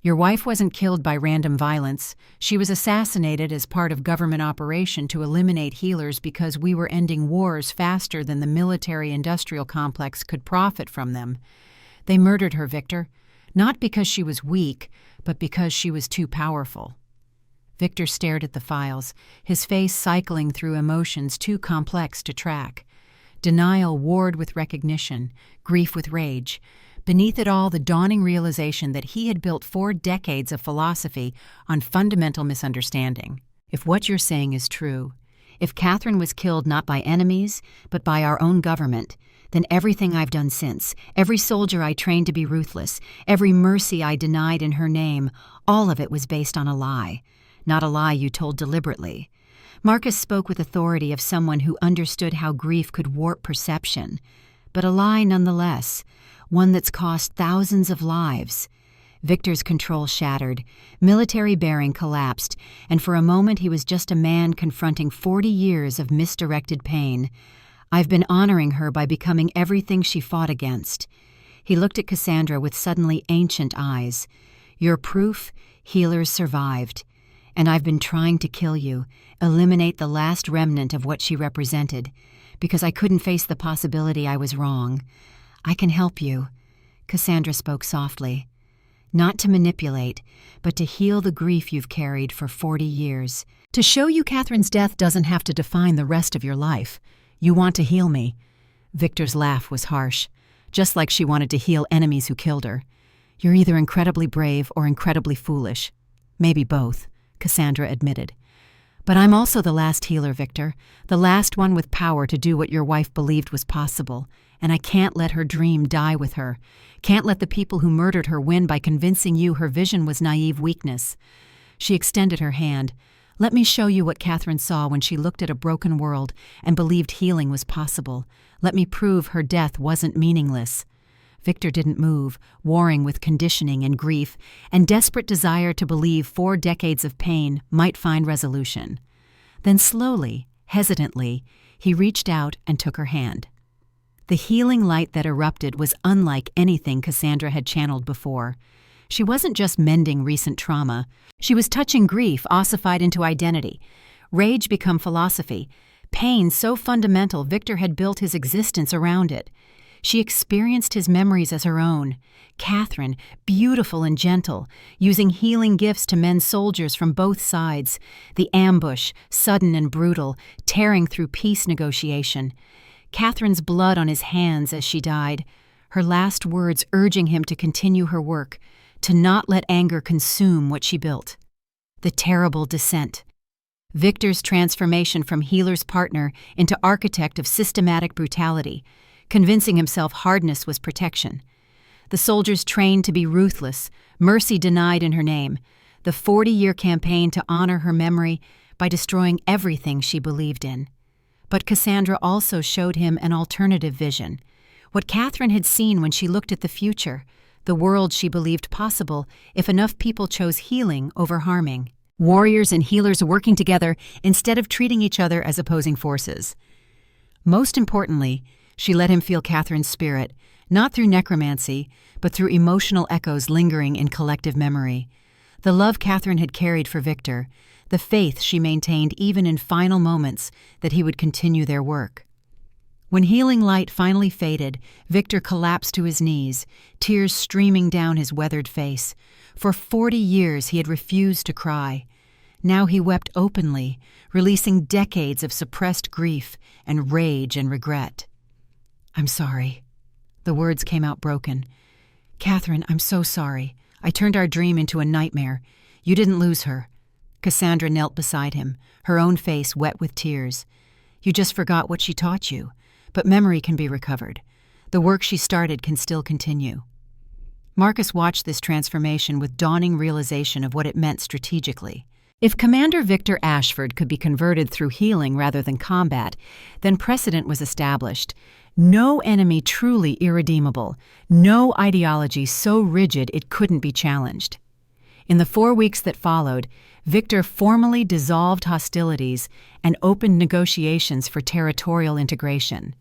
Your wife wasn't killed by random violence. She was assassinated as part of government operation to eliminate healers because we were ending wars faster than the military-industrial complex could profit from them. They murdered her, Victor, not because she was weak, but because she was too powerful." Victor stared at the files, his face cycling through emotions too complex to track. Denial warred with recognition, grief with rage. Beneath it all, the dawning realization that he had built 4 decades of philosophy on fundamental misunderstanding. If what you're saying is true, if Catherine was killed not by enemies, but by our own government, then everything I've done since, every soldier I trained to be ruthless, every mercy I denied in her name, all of it was based on a lie. Not a lie you told deliberately. Marcus spoke with authority of someone who understood how grief could warp perception, but a lie nonetheless, one that's cost thousands of lives. Victor's control shattered, military bearing collapsed, and for a moment he was just a man confronting 40 years of misdirected pain. I've been honoring her by becoming everything she fought against. He looked at Cassandra with suddenly ancient eyes. You're proof healers survived. And I've been trying to kill you, eliminate the last remnant of what she represented, because I couldn't face the possibility I was wrong. I can help you. Cassandra spoke softly. Not to manipulate, but to heal the grief you've carried for 40 years. To show you Catherine's death doesn't have to define the rest of your life. You want to heal me. Victor's laugh was harsh, just like she wanted to heal enemies who killed her. You're either incredibly brave or incredibly foolish. Maybe both, Cassandra admitted. But I'm also the last healer, Victor, the last one with power to do what your wife believed was possible, and I can't let her dream die with her. Can't let the people who murdered her win by convincing you her vision was naive weakness. She extended her hand. Let me show you what Catherine saw when she looked at a broken world and believed healing was possible. Let me prove her death wasn't meaningless. Victor didn't move, warring with conditioning and grief, and desperate desire to believe 4 decades of pain might find resolution. Then slowly, hesitantly, he reached out and took her hand. The healing light that erupted was unlike anything Cassandra had channeled before. She wasn't just mending recent trauma. She was touching grief ossified into identity, rage become philosophy, pain so fundamental Victor had built his existence around it. She experienced his memories as her own. Catherine, beautiful and gentle, using healing gifts to mend soldiers from both sides. The ambush, sudden and brutal, tearing through peace negotiation. Catherine's blood on his hands as she died. Her last words urging him to continue her work, to not let anger consume what she built. The terrible descent. Victor's transformation from healer's partner into architect of systematic brutality, convincing himself hardness was protection. The soldiers trained to be ruthless, mercy denied in her name, the 40-year campaign to honor her memory by destroying everything she believed in. But Cassandra also showed him an alternative vision, what Catherine had seen when she looked at the future, the world she believed possible if enough people chose healing over harming. Warriors and healers working together instead of treating each other as opposing forces. Most importantly, she let him feel Catherine's spirit, not through necromancy, but through emotional echoes lingering in collective memory. The love Catherine had carried for Victor, the faith she maintained even in final moments that he would continue their work. When healing light finally faded, Victor collapsed to his knees, tears streaming down his weathered face. For 40 years he had refused to cry. Now he wept openly, releasing decades of suppressed grief and rage and regret. I'm sorry. The words came out broken. Catherine, I'm so sorry. I turned our dream into a nightmare. You didn't lose her. Cassandra knelt beside him, her own face wet with tears. You just forgot what she taught you, but memory can be recovered. The work she started can still continue. Marcus watched this transformation with dawning realization of what it meant strategically. If Commander Victor Ashford could be converted through healing rather than combat, then precedent was established. No enemy truly irredeemable, no ideology so rigid it couldn't be challenged. In the 4 weeks that followed, Victor formally dissolved hostilities and opened negotiations for territorial integration.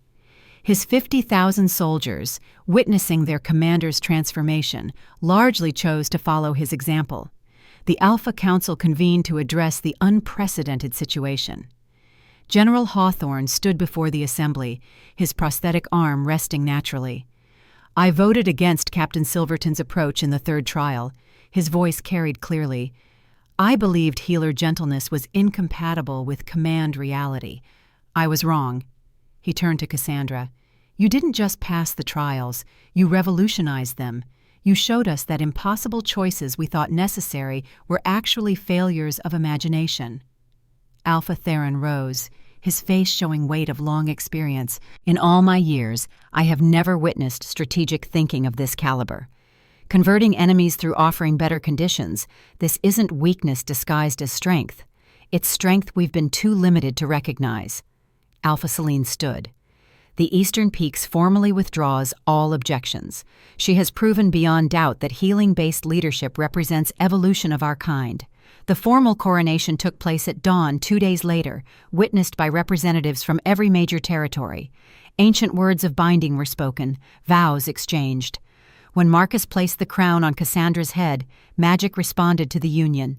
His 50,000 soldiers, witnessing their commander's transformation, largely chose to follow his example. The Alpha Council convened to address the unprecedented situation. General Hawthorne stood before the assembly, his prosthetic arm resting naturally. "I voted against Captain Silverton's approach in the third trial." His voice carried clearly. "I believed healer gentleness was incompatible with command reality. I was wrong." He turned to Cassandra. "You didn't just pass the trials, you revolutionized them. You showed us that impossible choices we thought necessary were actually failures of imagination." Alpha Theron rose, his face showing weight of long experience. "In all my years, I have never witnessed strategic thinking of this caliber. Converting enemies through offering better conditions, this isn't weakness disguised as strength. It's strength we've been too limited to recognize." Alpha Selene stood. "The Eastern Peaks formally withdraws all objections. She has proven beyond doubt that healing-based leadership represents evolution of our kind. The formal coronation took place at dawn 2 days later, witnessed by representatives from every major territory. Ancient words of binding were spoken, vows exchanged. When Marcus placed the crown on Cassandra's head, magic responded to the union.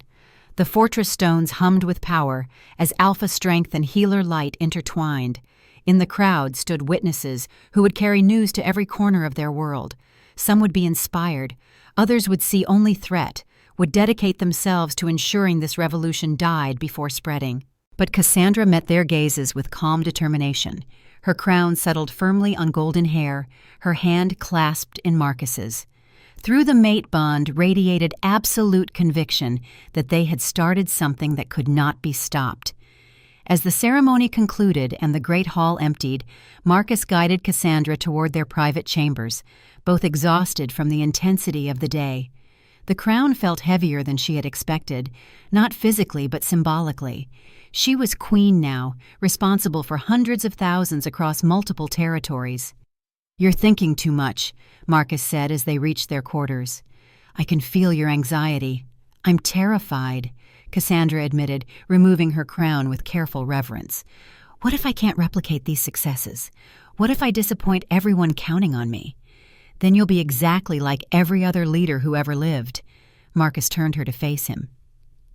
The fortress stones hummed with power as alpha strength and healer light intertwined. In the crowd stood witnesses who would carry news to every corner of their world. Some would be inspired, others would see only threat, would dedicate themselves to ensuring this revolution died before spreading. But Cassandra met their gazes with calm determination. Her crown settled firmly on golden hair, her hand clasped in Marcus's. Through the mate bond radiated absolute conviction that they had started something that could not be stopped. As the ceremony concluded and the great hall emptied, Marcus guided Cassandra toward their private chambers, both exhausted from the intensity of the day. The crown felt heavier than she had expected, not physically but symbolically. She was queen now, responsible for hundreds of thousands across multiple territories. "You're thinking too much," Marcus said as they reached their quarters. "I can feel your anxiety." "I'm terrified," Cassandra admitted, removing her crown with careful reverence. "What if I can't replicate these successes? What if I disappoint everyone counting on me? Then you'll be exactly like every other leader who ever lived." Marcus turned her to face him.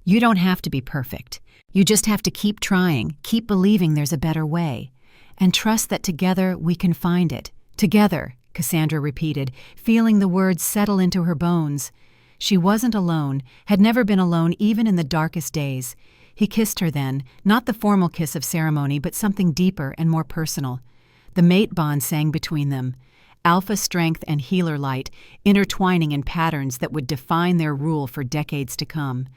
"You don't have to be perfect. You just have to keep trying, keep believing there's a better way, and trust that together we can find it." "Together," Cassandra repeated, feeling the words settle into her bones. She wasn't alone, had never been alone even in the darkest days. He kissed her then, not the formal kiss of ceremony, but something deeper and more personal. The mate bond sang between them, alpha strength and healer light, intertwining in patterns that would define their rule for decades to come.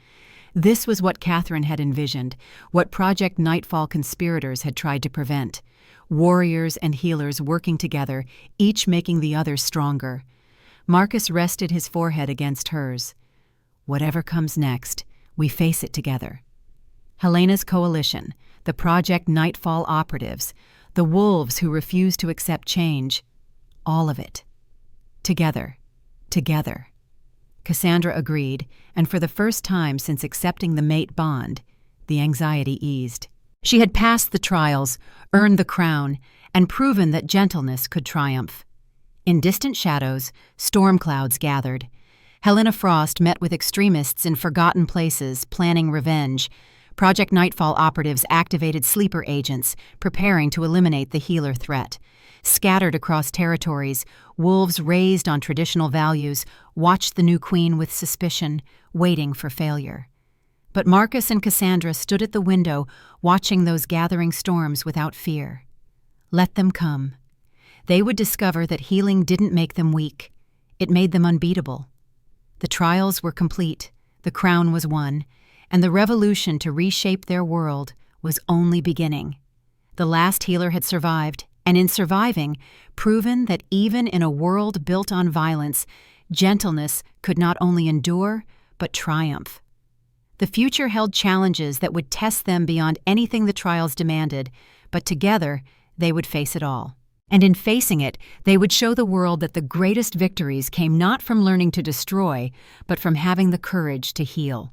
This was what Catherine had envisioned, what Project Nightfall conspirators had tried to prevent. Warriors and healers working together, each making the other stronger. Marcus rested his forehead against hers. "Whatever comes next, we face it together." Helena's coalition, the Project Nightfall operatives, the wolves who refused to accept change, all of it. Together, together. Cassandra agreed, and for the first time since accepting the mate bond, the anxiety eased. She had passed the trials, earned the crown, and proven that gentleness could triumph. In distant shadows, storm clouds gathered. Helena Frost met with extremists in forgotten places, planning revenge. Project Nightfall operatives activated sleeper agents, preparing to eliminate the healer threat. Scattered across territories, wolves raised on traditional values watched the new queen with suspicion, waiting for failure. But Marcus and Cassandra stood at the window, watching those gathering storms without fear. Let them come. They would discover that healing didn't make them weak. It made them unbeatable. The trials were complete, the crown was won, and the revolution to reshape their world was only beginning. The last healer had survived, and in surviving, proven that even in a world built on violence, gentleness could not only endure, but triumph. The future held challenges that would test them beyond anything the trials demanded, but together they would face it all. And in facing it, they would show the world that the greatest victories came not from learning to destroy, but from having the courage to heal.